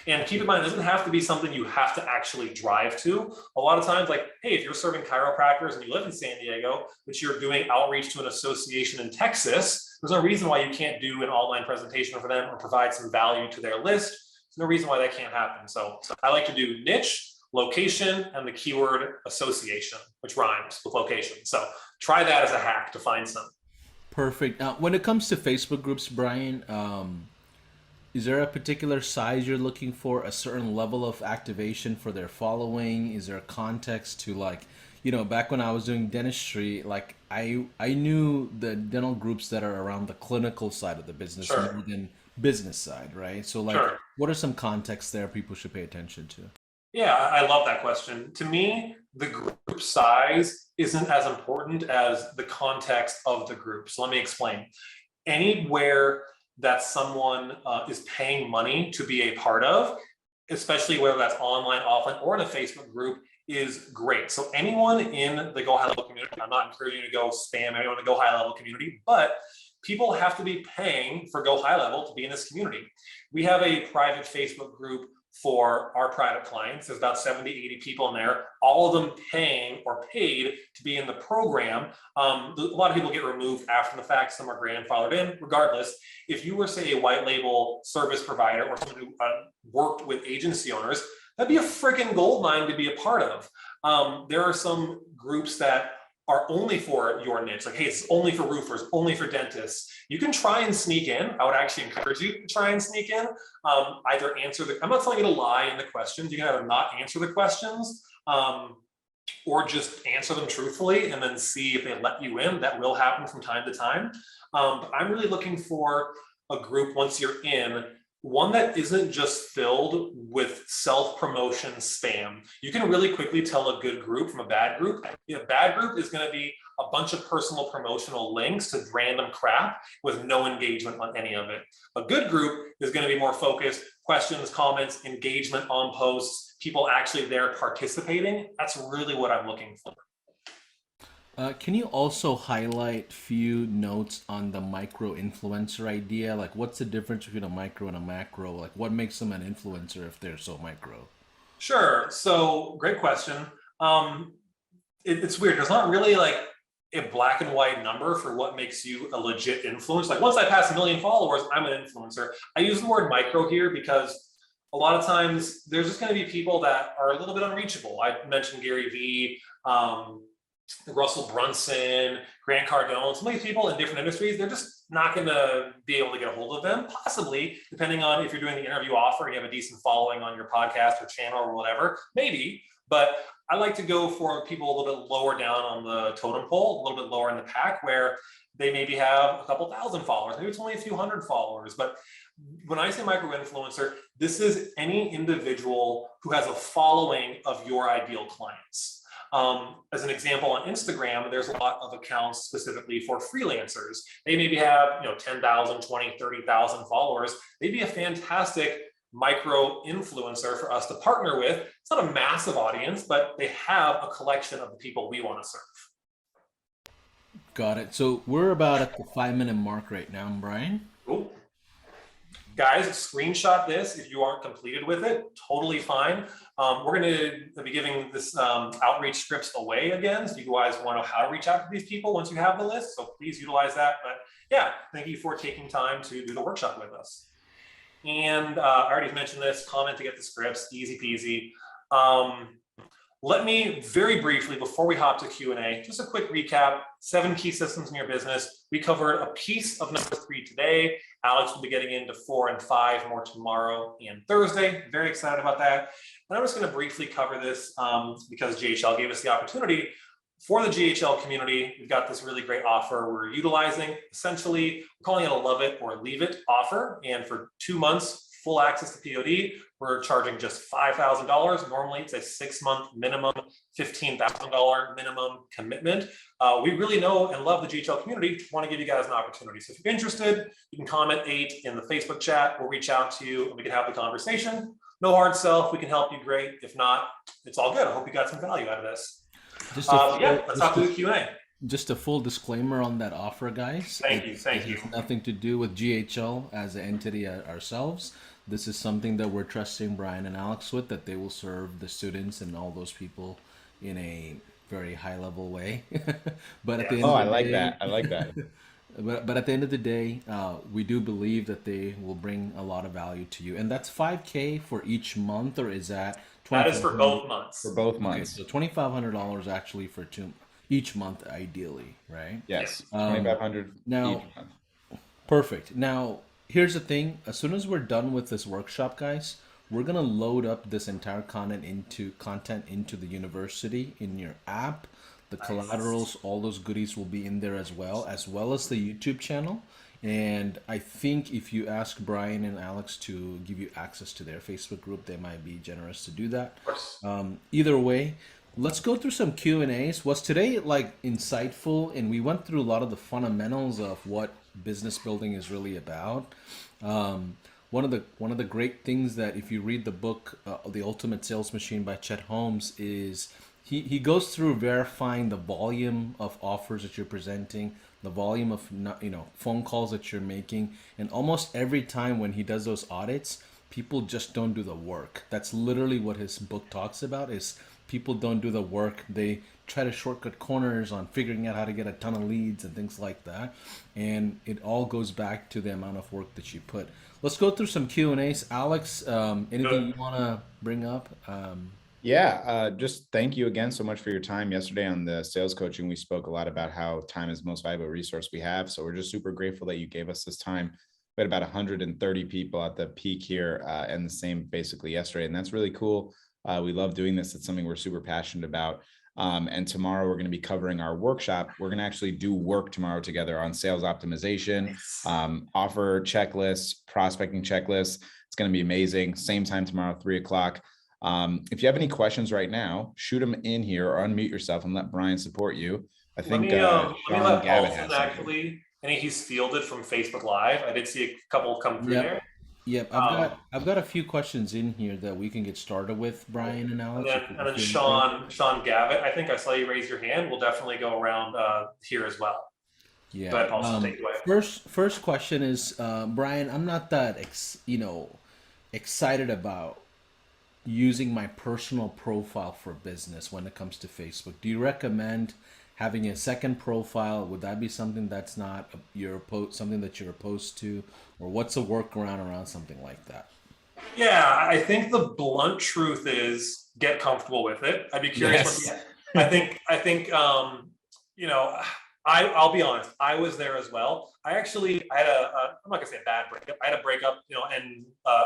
And keep in mind, it doesn't have to be something you have to actually drive to. A lot of times, like, hey, if you're serving chiropractors and you live in San Diego, but you're doing outreach to an association in Texas, there's no reason why you can't do an online presentation for them or provide some value to their list. There's no reason why that can't happen. So I like to do niche, location, and the keyword association, which rhymes with location. So try that as a hack to find some. Perfect. When it comes to Facebook groups, Brian, is there a particular size you're looking for, a certain level of activation for their following? Is there a context to, like, you know, back when I was doing dentistry, like I knew the dental groups that are around the clinical side of the business Sure. more than business side, right? So like, Sure. what are some contexts there people should pay attention to? Yeah, I love that question. To me, the group size isn't as important as the context of the group. So let me explain. Anywhere that someone is paying money to be a part of, especially whether that's online, offline, or in a Facebook group, is great. So anyone in the Go High Level community, I'm not encouraging you to go spam anyone in the Go High Level community, but people have to be paying for Go High Level to be in this community. We have a private Facebook group for our private clients. There's about 70, 80 people in there, all of them paying or paid to be in the program. A lot of people get removed after the fact. Some are grandfathered in. Regardless, if you were, say, a white label service provider or someone who worked with agency owners, that'd be a freaking gold mine to be a part of. There are some groups that are only for your niche, like, hey, it's only for roofers, only for dentists. You can try and sneak in. I would actually encourage you to try and sneak in. Either answer I'm not telling you to lie in the questions. You can either not answer the questions, or just answer them truthfully and then see if they let you in. That will happen from time to time. But I'm really looking for a group, once you're in, one that isn't just filled with self-promotion spam. You can really quickly tell a good group from a bad group. A bad group is going to be a bunch of personal promotional links to random crap with no engagement on any of it. A good group is going to be more focused, questions, comments, engagement on posts, people actually there participating. That's really what I'm looking for. Can you also highlight few notes on the micro influencer idea? Like, what's the difference between a micro and a macro? Like, what makes them an influencer if they're so micro? Sure. So, great question. It's weird. There's not really like a black and white number for what makes you a legit influencer. Like, once I pass 1 million followers, I'm an influencer. I use the word micro here because a lot of times there's just going to be people that are a little bit unreachable. I mentioned Gary Vee, Russell Brunson, Grant Cardone, some of these people in different industries, they're just not going to be able to get a hold of them, possibly, depending on if you're doing the interview offer and you have a decent following on your podcast or channel or whatever, maybe. But I like to go for people a little bit lower down on the totem pole, a little bit lower in the pack, where they maybe have a couple thousand followers, maybe it's only a few hundred followers. But when I say micro influencer, this is any individual who has a following of your ideal clients. As an example, on Instagram, there's a lot of accounts specifically for freelancers. They maybe have 10,000, 20, 30,000 followers. They'd be a fantastic micro influencer for us to partner with. It's not a massive audience, but they have a collection of the people we want to serve. Got it. So we're about at the 5-minute mark right now, Brian. Cool. Guys, screenshot this if you aren't completed with it. Totally fine. We're going to be giving this outreach scripts away again. So you guys want to know how to reach out to these people once you have the list. So please utilize that. But yeah, thank you for taking time to do the workshop with us. And I already mentioned this, comment to get the scripts, easy peasy. Let me very briefly, before we hop to Q&A, just a quick recap, 7 key systems in your business. We covered a piece of number 3 today. Alex will be getting into 4 and 5 more tomorrow and Thursday. Very excited about that. And I'm just going to briefly cover this because GHL gave us the opportunity. For the GHL community, we've got this really great offer we're utilizing. Essentially, we're calling it a love it or leave it offer. And for 2 months, full access to POD, we're charging just $5,000. Normally, it's a 6-month minimum, $15,000 minimum commitment. We really know and love the GHL community. Want to give you guys an opportunity. So if you're interested, you can comment 8 in the Facebook chat. We'll reach out to you and we can have the conversation. No hard sell. If we can help you, great. If not, it's all good. I hope you got some value out of this. Let's hop to the Q&A. Just a full disclaimer on that offer, guys. Thank you. It has nothing to do with GHL as an entity ourselves. This is something that we're trusting Brian and Alex with, that they will serve the students and all those people in a very high level way. But at the end of the day, I like that. But at the end of the day, we do believe that they will bring a lot of value to you. And that's $5,000 for each month, or is that? That is for both months. For both months. Okay, so $2,500 actually for each month, ideally, right? Yes, $2,500 now, each month. Perfect. Now, here's the thing. As soon as we're done with this workshop, guys, we're going to load up this entire content into the university in your app. The collaterals, all those goodies will be in there as well as the YouTube channel. And I think if you ask Brian and Alex to give you access to their Facebook group, they might be generous to do that. Of course. Either way, let's go through some Q&As. Was today like insightful? And we went through a lot of the fundamentals of what business building is really about. One of the great things that if you read the book, The Ultimate Sales Machine by Chet Holmes, is he goes through verifying the volume of offers that you're presenting, the volume of phone calls that you're making, and almost every time when he does those audits, people just don't do the work. That's literally what his book talks about, is people don't do the work. They try to shortcut corners on figuring out how to get a ton of leads and things like that. And it all goes back to the amount of work that you put. Let's go through some Q&As. Alex, anything you want to bring up? Yeah, just thank you again so much for your time yesterday on the sales coaching. We spoke a lot about how time is the most valuable resource we have. So we're just super grateful that you gave us this time. We had about 130 people at the peak here and the same basically yesterday. And that's really cool. We love doing this. It's something we're super passionate about. And tomorrow we're going to be covering our workshop. We're going to actually do work tomorrow together on sales optimization, offer checklists, prospecting checklists. It's going to be amazing. Same time tomorrow, 3 o'clock. If you have any questions right now, shoot them in here or unmute yourself and let Brian support you. I think Let me Sean let Gavitt Paulson has something. actually, and he's fielded from Facebook Live. I did see a couple come through Yep. there. Yep. Um, I've got a few questions in here that we can get started with, Brian and and Alex, then if you're okay. Sean Gavitt. I think I saw you raise your hand. We'll definitely go around here as well. Go Yeah. ahead, Paulson. Take it away. First question is, Brian, I'm not that excited about using my personal profile for business when it comes to Facebook. Do you recommend having a second profile? Would that be something that's not something that you're opposed to, or what's a workaround around something like that? Yeah, I think the blunt truth is get comfortable with it. I'd be curious what Yes. the, I think, you know, I'll be honest. I was there as well. I had I'm not gonna say a bad breakup. I had a breakup, in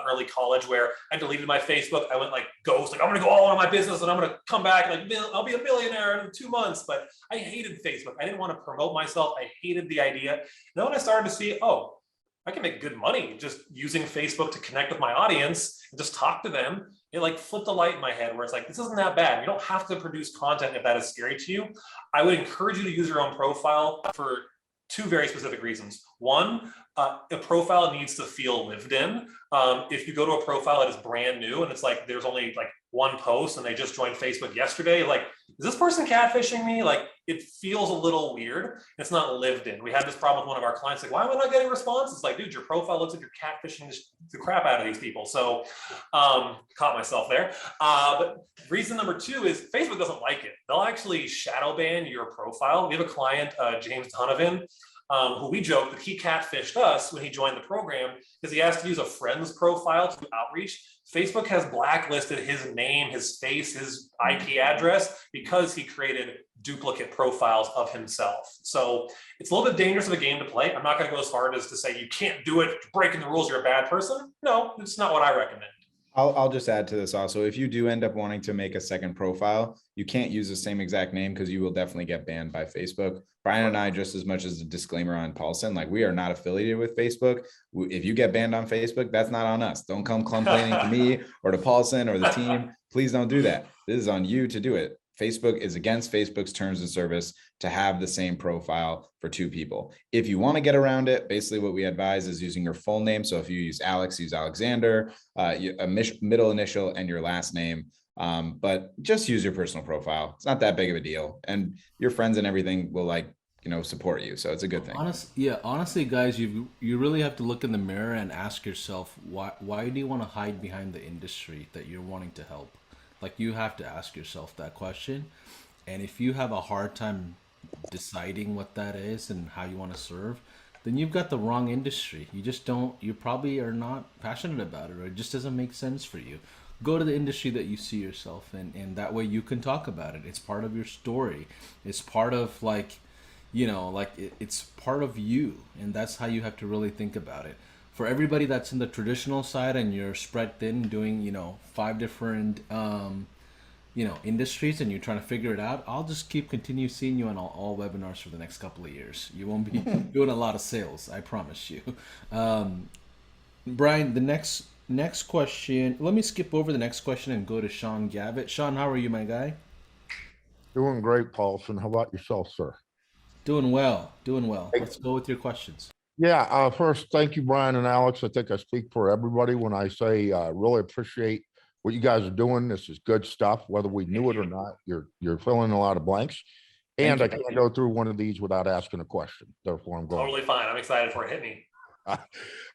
early college where I deleted my Facebook. I went like ghost, like I'm gonna go all on my business and I'm gonna come back like I'll be a millionaire in 2 months. But I hated Facebook. I didn't want to promote myself. I hated the idea. Then when I started to see, oh, I can make good money just using Facebook to connect with my audience and just talk to them. It like flipped a light in my head where it's like, this isn't that bad. You don't have to produce content if that is scary to you. I would encourage you to use your own profile for two very specific reasons. One, a profile needs to feel lived in. If you go to a profile that is brand new and it's like there's only like one post and they just joined Facebook yesterday, like, is this person catfishing me? Like, it feels a little weird. It's not lived in. We had this problem with one of our clients, like, why am I not getting responses? Like, dude, your profile looks like you're catfishing the crap out of these people. So caught myself there. But reason number two is Facebook doesn't like it. They'll actually shadow ban your profile. We have a client, James Donovan, who we joked that he catfished us when he joined the program because he asked to use a friend's profile to do outreach. Facebook has blacklisted his name, his face, his IP address because he created duplicate profiles of himself. So it's a little bit dangerous of a game to play. I'm not going to go as far as to say you can't do it, you're breaking the rules, you're a bad person. No, it's not what I recommend. I'll just add to this also. If you do end up wanting to make a second profile, you can't use the same exact name because you will definitely get banned by Facebook. Brian and I, just as much as a disclaimer on Paulson, like we are not affiliated with Facebook. If you get banned on Facebook, that's not on us. Don't come complaining to me or to Paulson or the team. Please don't do that. This is on you to do it. Facebook is against Facebook's terms of service to have the same profile for two people. If you want to get around it, basically what we advise is using your full name. So if you use Alex, use Alexander, a middle initial and your last name. But just use your personal profile. It's not that big of a deal. And your friends and everything will support you. So it's a good thing. Honestly, guys, you really have to look in the mirror and ask yourself why do you want to hide behind the industry that you're wanting to help? Like, you have to ask yourself that question. And if you have a hard time deciding what that is and how you want to serve, then you've got the wrong industry. You probably are not passionate about it, or it just doesn't make sense for you. Go to the industry that you see yourself in, and that way you can talk about it. It's part of your story. It's part of it's part of you, and that's how you have to really think about it. For everybody that's in the traditional side and you're spread thin doing, five different industries, and you're trying to figure it out, I'll just continue seeing you on all webinars for the next couple of years. You won't be doing a lot of sales, I promise you. Brian, the next question, let me skip over the next question and go to Sean Gavitt. Sean, how are you, my guy? Doing great, Paulson. How about yourself, sir? Doing well. Let's go with your questions. Yeah, first, thank you, Brian and Alex. I think I speak for everybody when I say really appreciate what you guys are doing. This is good stuff, whether we knew it or not. You're filling a lot of blanks. And I can't go through one of these without asking a question. Therefore, I'm going. Totally fine. I'm excited for it. Hit me.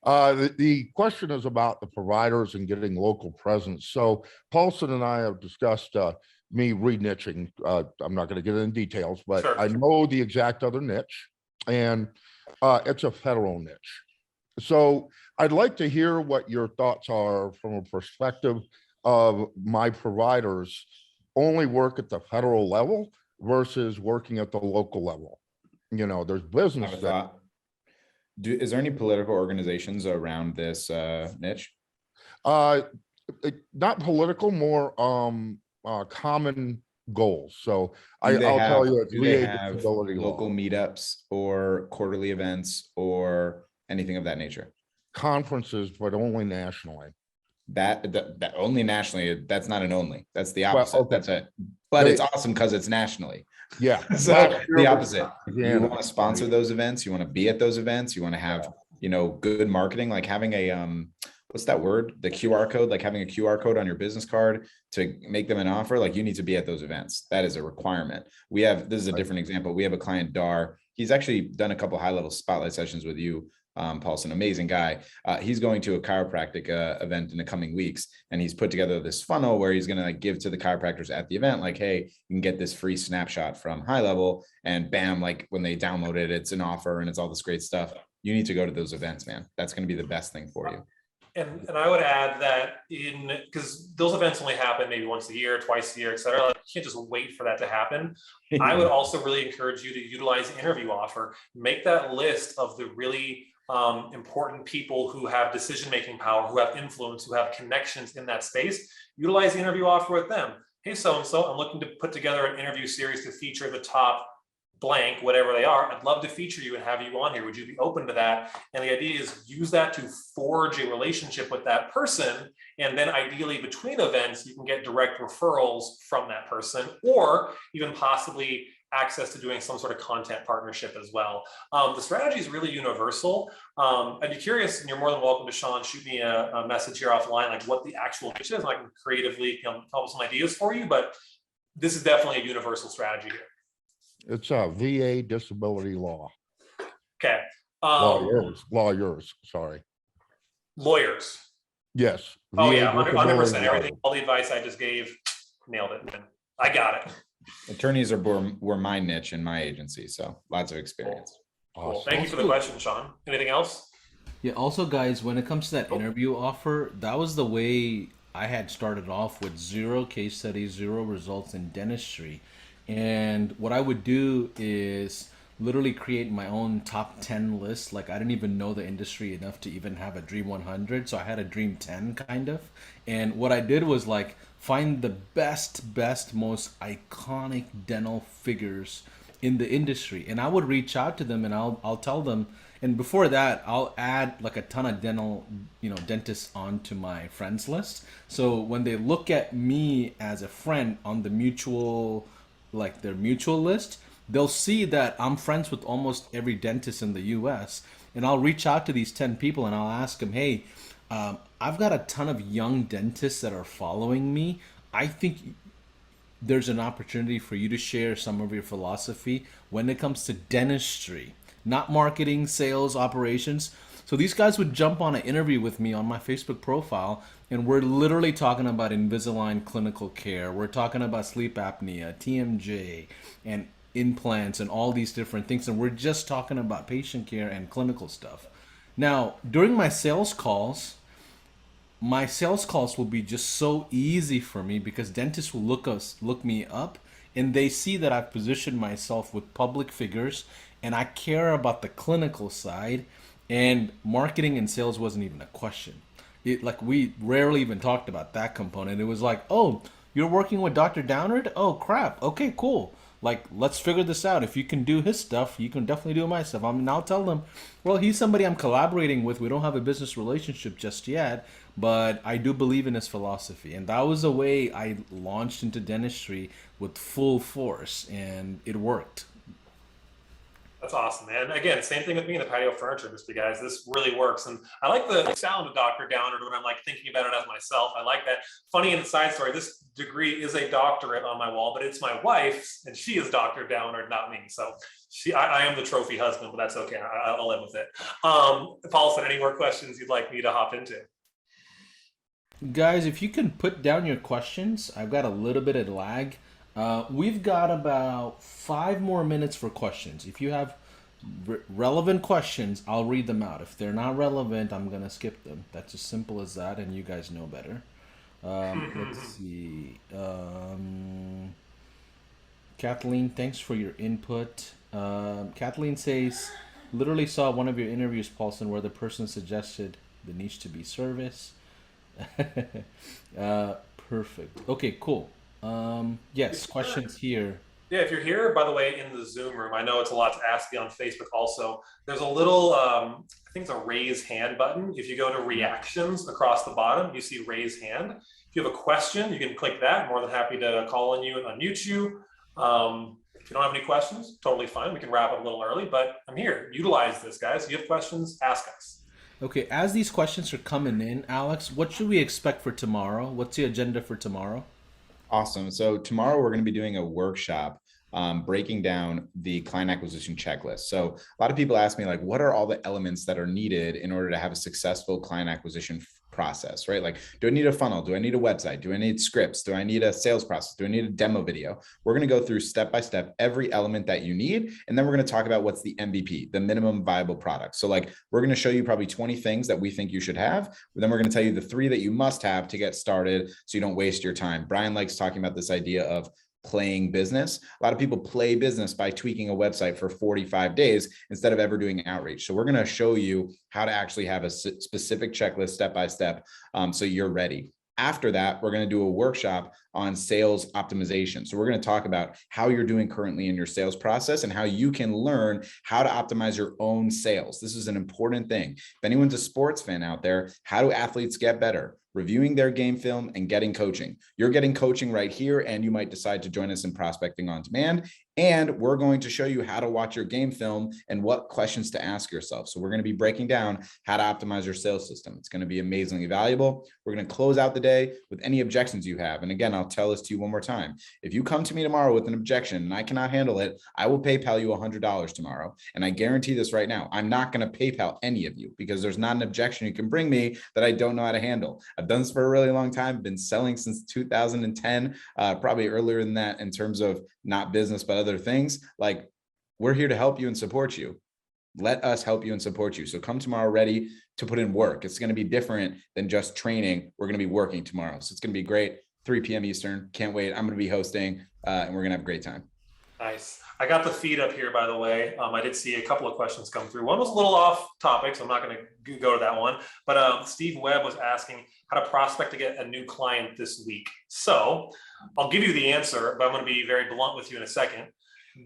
The question is about the providers and getting local presence. So Paulson and I have discussed me re-niching. I'm not going to get into details, but Sure. I know the exact other niche, and it's a federal niche. So I'd like to hear what your thoughts are from a perspective of my providers only work at the federal level versus working at the local level. You know, there's I business have a that thought. Is there any political organizations around this niche? not political, more common goals. So I'll tell you, it's Do they VA have disability local law, meetups or quarterly events or anything of that nature? conferences, but only nationally. That only nationally, that's not an only, that's the Well, opposite. okay. That's it. But They- it's awesome because it's nationally. Yeah. So Last year the was opposite. You Indiana, want to sponsor right? those events, you want to be at those events, you want to have, you know, good marketing, like having a what's that word? The QR code, like having a QR code on your business card to make them an offer. Like you need to be at those events. That is a requirement. This is a different example. We have a client, Dar. He's actually done a couple high-level spotlight sessions with you, Paulson, amazing guy. He's going to a chiropractic event in the coming weeks, and he's put together this funnel where he's going to like give to the chiropractors at the event, like, hey, you can get this free snapshot from High Level, and bam, like when they download it, it's an offer and it's all this great stuff. You need to go to those events, man. That's going to be the best thing for you. And I would add that because those events only happen maybe once a year, twice a year, et cetera. Like, you can't just wait for that to happen. I would also really encourage you to utilize the interview offer. Make that list of the really important people who have decision-making power, who have influence, who have connections in that space. Utilize the interview offer with them. Hey, so-and-so, I'm looking to put together an interview series to feature the top blank, whatever they are. I'd love to feature you and have you on here. Would you be open to that? And the idea is use that to forge a relationship with that person. And then ideally between events, you can get direct referrals from that person, or even possibly access to doing some sort of content partnership as well. The strategy is really universal. I'd be curious, and you're more than welcome to, Sean, shoot me a message here offline, like what the actual pitch is, and I can creatively come up with some ideas for you, but this is definitely a universal strategy here. It's a VA disability law. Okay. Lawyers, sorry. Lawyers. Yes. Oh VA yeah, 100%. disability Everything, law. all the advice I just gave, nailed it, man. I got it. Attorneys were my niche in my agency, so lots of experience. Cool. Awesome. Thank you for the question, Sean. Anything else? Yeah, also guys, when it comes to that interview offer, that was the way I had started off, with 0 case studies, 0 results in dentistry. And what I would do is literally create my own top 10 list. Like I didn't even know the industry enough to even have a Dream 100. So I had a Dream 10 kind of. And what I did was like find the best, most iconic dental figures in the industry. And I would reach out to them and I'll tell them. And before that, I'll add like a ton of dental, dentists onto my friends list. So when they look at me as a friend on the mutual, like their mutual list, they'll see that I'm friends with almost every dentist in the US. And I'll reach out to these 10 people and I'll ask them, hey, I've got a ton of young dentists that are following me. I think there's an opportunity for you to share some of your philosophy when it comes to dentistry, not marketing, sales, operations. So these guys would jump on an interview with me on my Facebook profile, and we're literally talking about Invisalign clinical care. We're talking about sleep apnea, TMJ, and implants, and all these different things. And we're just talking about patient care and clinical stuff. Now, during my sales calls will be just so easy for me because dentists will look me up, and they see that I've positioned myself with public figures and I care about the clinical side, and marketing and sales wasn't even a question. We rarely even talked about that component. It was like, oh, you're working with Dr. Downard? Oh crap. Okay, cool. Like, let's figure this out. If you can do his stuff, you can definitely do my stuff. I'll tell them, well, he's somebody I'm collaborating with. We don't have a business relationship just yet, but I do believe in his philosophy. And that was the way I launched into dentistry with full force, and it worked. That's awesome, man. Again, same thing with me in the patio furniture industry, guys. This really works. And I like the sound of Dr. Downard when I'm like thinking about it as myself. I like that. Funny in the side story, this degree is a doctorate on my wall, but it's my wife's, and she is Dr. Downard, not me. So I am the trophy husband, but that's okay. I'll live with it. Paulson, any more questions you'd like me to hop into? Guys, if you can put down your questions, I've got a little bit of lag. We've got about 5 more minutes for questions. If you have relevant questions, I'll read them out. If they're not relevant, I'm going to skip them. That's as simple as that, and you guys know better. Let's see. Kathleen, thanks for your input. Kathleen says, literally saw one of your interviews, Paulson, where the person suggested the niche to be service. Perfect. Okay, cool. Yes, questions here. Yeah, if you're here, by the way, in the Zoom room, I know it's a lot to ask you on Facebook also. There's a little, I think it's a raise hand button. If you go to reactions across the bottom, you see raise hand. If you have a question, you can click that. I'm more than happy to call on you and unmute you. If you don't have any questions, totally fine. We can wrap up a little early, but I'm here. Utilize this, guys. If you have questions, ask us. Okay, as these questions are coming in, Alex, what should we expect for tomorrow? What's the agenda for tomorrow? Awesome. So tomorrow we're going to be doing a workshop breaking down the client acquisition checklist. So a lot of people ask me, like, what are all the elements that are needed in order to have a successful client acquisition process, right? Like, do I need a funnel? Do I need a website? Do I need scripts? Do I need a sales process? Do I need a demo video? We're going to go through step by step every element that you need. And then we're going to talk about what's the MVP, the minimum viable product. So like, we're going to show you probably 20 things that we think you should have. But then we're going to tell you the 3 that you must have to get started so you don't waste your time. Brian likes talking about this idea of playing business. A lot of people play business by tweaking a website for 45 days instead of ever doing outreach. So we're going to show you how to actually have a specific checklist step by step, so you're ready. After that, we're going to do a workshop on sales optimization. So we're going to talk about how you're doing currently in your sales process and how you can learn how to optimize your own sales. This is an important thing. If anyone's a sports fan out there, how do athletes get better? Reviewing their game film and getting coaching. You're getting coaching right here, and you might decide to join us in Prospecting on Demand. And we're going to show you how to watch your game film and what questions to ask yourself. So we're going to be breaking down how to optimize your sales system. It's going to be amazingly valuable. We're going to close out the day with any objections you have. And again, I'll tell this to you one more time. If you come to me tomorrow with an objection and I cannot handle it, I will PayPal you $100 tomorrow. And I guarantee this right now, I'm not going to PayPal any of you because there's not an objection you can bring me that I don't know how to handle. I've done this for a really long time. I've been selling since 2010, probably earlier than that in terms of not business, but other things. Like, we're here to help you and support you. Let us help you and support you. So come tomorrow ready to put in work. It's going to be different than just training. We're going to be working tomorrow. So it's going to be great. 3 p.m. Eastern. Can't wait. I'm going to be hosting and we're going to have a great time. Nice. I got the feed up here, by the way. I did see a couple of questions come through. One was a little off topic, so I'm not going to go to that one. But Steve Webb was asking how to prospect to get a new client this week. So I'll give you the answer, but I'm going to be very blunt with you in a second.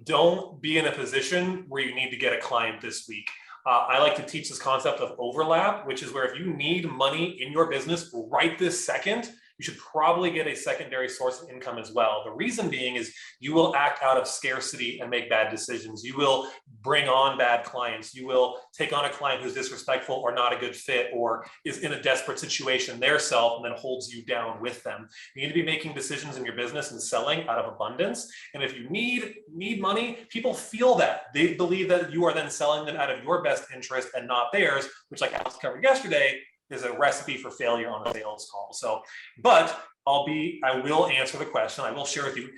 Don't be in a position where you need to get a client this week. I like to teach this concept of overlap, which is where if you need money in your business right this second, you should probably get a secondary source of income as well. The reason being is you will act out of scarcity and make bad decisions. You will bring on bad clients. You will take on a client who's disrespectful or not a good fit or is in a desperate situation theirself and then holds you down with them. You need to be making decisions in your business and selling out of abundance. And if you need money, people feel that. They believe that you are then selling them out of your best interest and not theirs, which, like Alex covered yesterday, is a recipe for failure on a sales call. So, but I will answer the question. I will share with you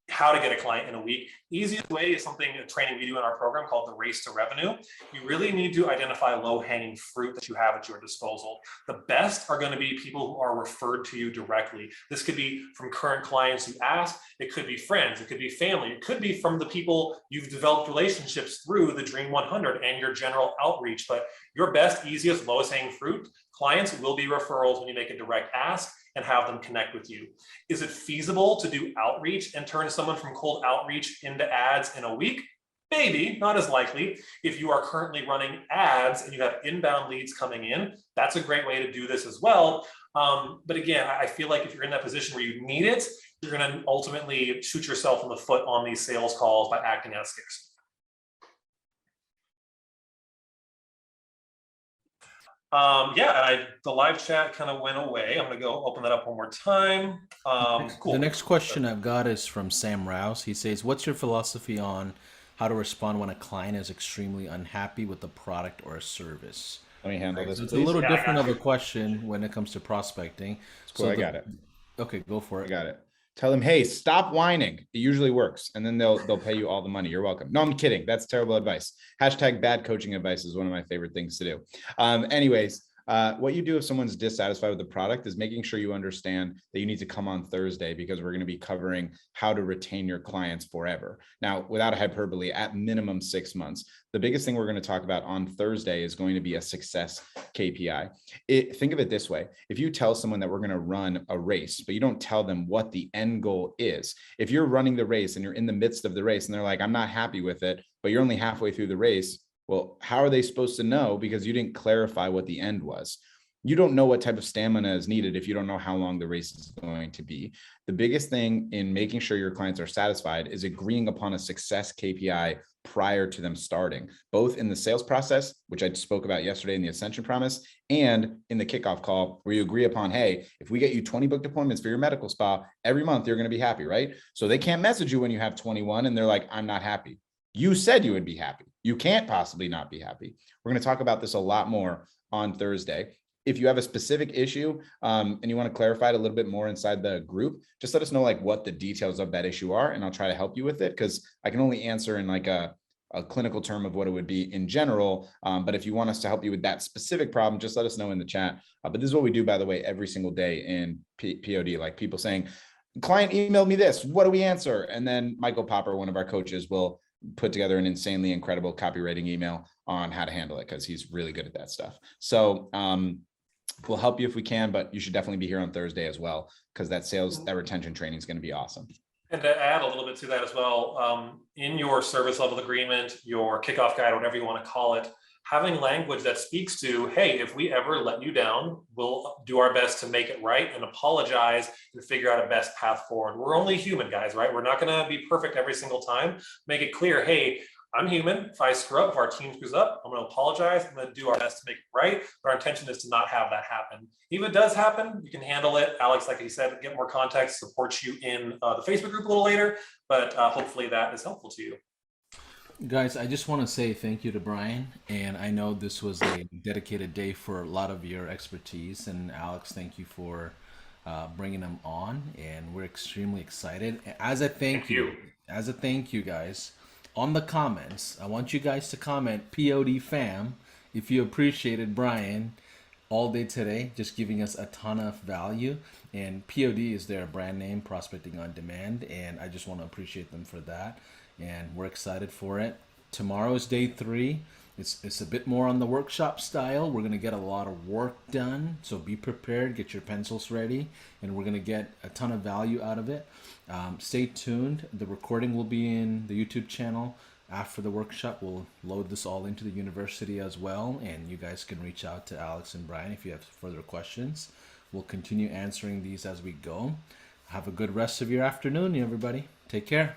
how to get a client in a week. Easiest way is a training we do in our program called the Race to Revenue. You really need to identify low-hanging fruit that you have at your disposal. The best are going to be people who are referred to you directly. This could be from current clients who ask. It could be friends. It could be family. It could be from the people you've developed relationships through the Dream 100 and your general outreach. But your best, easiest, lowest hanging fruit clients will be referrals when you make a direct ask and have them connect with you. Is it feasible to do outreach and turn someone from cold outreach into ads in a week? Maybe, not as likely. If you are currently running ads and you have inbound leads coming in, that's a great way to do this as well. But again, I feel like if you're in that position where you need it, you're going to ultimately shoot yourself in the foot on these sales calls by acting out of scarcity. The live chat kind of went away. I'm gonna go open that up one more time. Cool. The next question I've got is from Sam Rouse. He says, what's your philosophy on how to respond when a client is extremely unhappy with a product or a service? Let me handle this. It's a little different of a question when it comes to prospecting. Cool, so I got it. Okay, go for it. I got it. Tell them, hey, stop whining. It usually works. And then they'll pay you all the money. You're welcome. No, I'm kidding. That's terrible advice. Hashtag bad coaching advice is one of my favorite things to do. Anyways, What you do if someone's dissatisfied with the product is making sure you understand that you need to come on Thursday, because we're going to be covering how to retain your clients forever. Now, without a hyperbole, at minimum 6 months. The biggest thing we're going to talk about on Thursday is going to be a success KPI. Think of it this way. If you tell someone that we're going to run a race, but you don't tell them what the end goal is, if you're running the race and you're in the midst of the race and they're like, I'm not happy with it, but you're only halfway through the race, well, how are they supposed to know? Because you didn't clarify what the end was. You don't know what type of stamina is needed if you don't know how long the race is going to be. The biggest thing in making sure your clients are satisfied is agreeing upon a success KPI prior to them starting, both in the sales process, which I spoke about yesterday in the Ascension Promise, and in the kickoff call, where you agree upon, hey, if we get you 20 booked appointments for your medical spa every month, you're going to be happy, right? So they can't message you when you have 21 and they're like, I'm not happy. You said you would be happy. You can't possibly not be happy. We're going to talk about this a lot more on Thursday. If you have a specific issue and you want to clarify it a little bit more inside the group, just let us know like what the details of that issue are, and I'll try to help you with it, because I can only answer in like a clinical term of what it would be in general. But if you want us to help you with that specific problem, just let us know in the chat. But this is what we do, by the way, every single day in POD, like people saying, client emailed me this, what do we answer? And then Michael Popper, one of our coaches, will put together an insanely incredible copywriting email on how to handle it, because he's really good at that stuff. So we'll help you if we can, but you should definitely be here on Thursday as well, because that retention training is going to be awesome. And to add a little bit to that as well, in your service level agreement, your kickoff guide, whatever you want to call it, having language that speaks to, hey, if we ever let you down, we'll do our best to make it right and apologize and figure out a best path forward. We're only human, guys, right? We're not going to be perfect every single time. Make it clear, hey, I'm human. If I screw up, if our team screws up, I'm going to apologize. I'm going to do our best to make it right. But our intention is to not have that happen. If it does happen, you can handle it. Alex, like he said, get more context, support you in the Facebook group a little later. But hopefully that is helpful to you. Guys, I just want to say thank you to Brian. And I know this was a dedicated day for a lot of your expertise. And Alex, thank you for bringing them on. And we're extremely excited. As a thank you, guys, on the comments, I want you guys to comment POD fam if you appreciated Brian all day today, just giving us a ton of value. And POD is their brand name, Prospecting on Demand, and I just want to appreciate them for that. And we're excited for it. Tomorrow is day 3. It's a bit more on the workshop style. We're going to get a lot of work done, so be prepared, get your pencils ready, and we're going to get a ton of value out of it. Stay tuned. The recording will be in the YouTube channel after the workshop. We'll load this all into the university as well, and you guys can reach out to Alex and Brian if you have further questions. We'll continue answering these as we go. Have a good rest of your afternoon, everybody. Take care.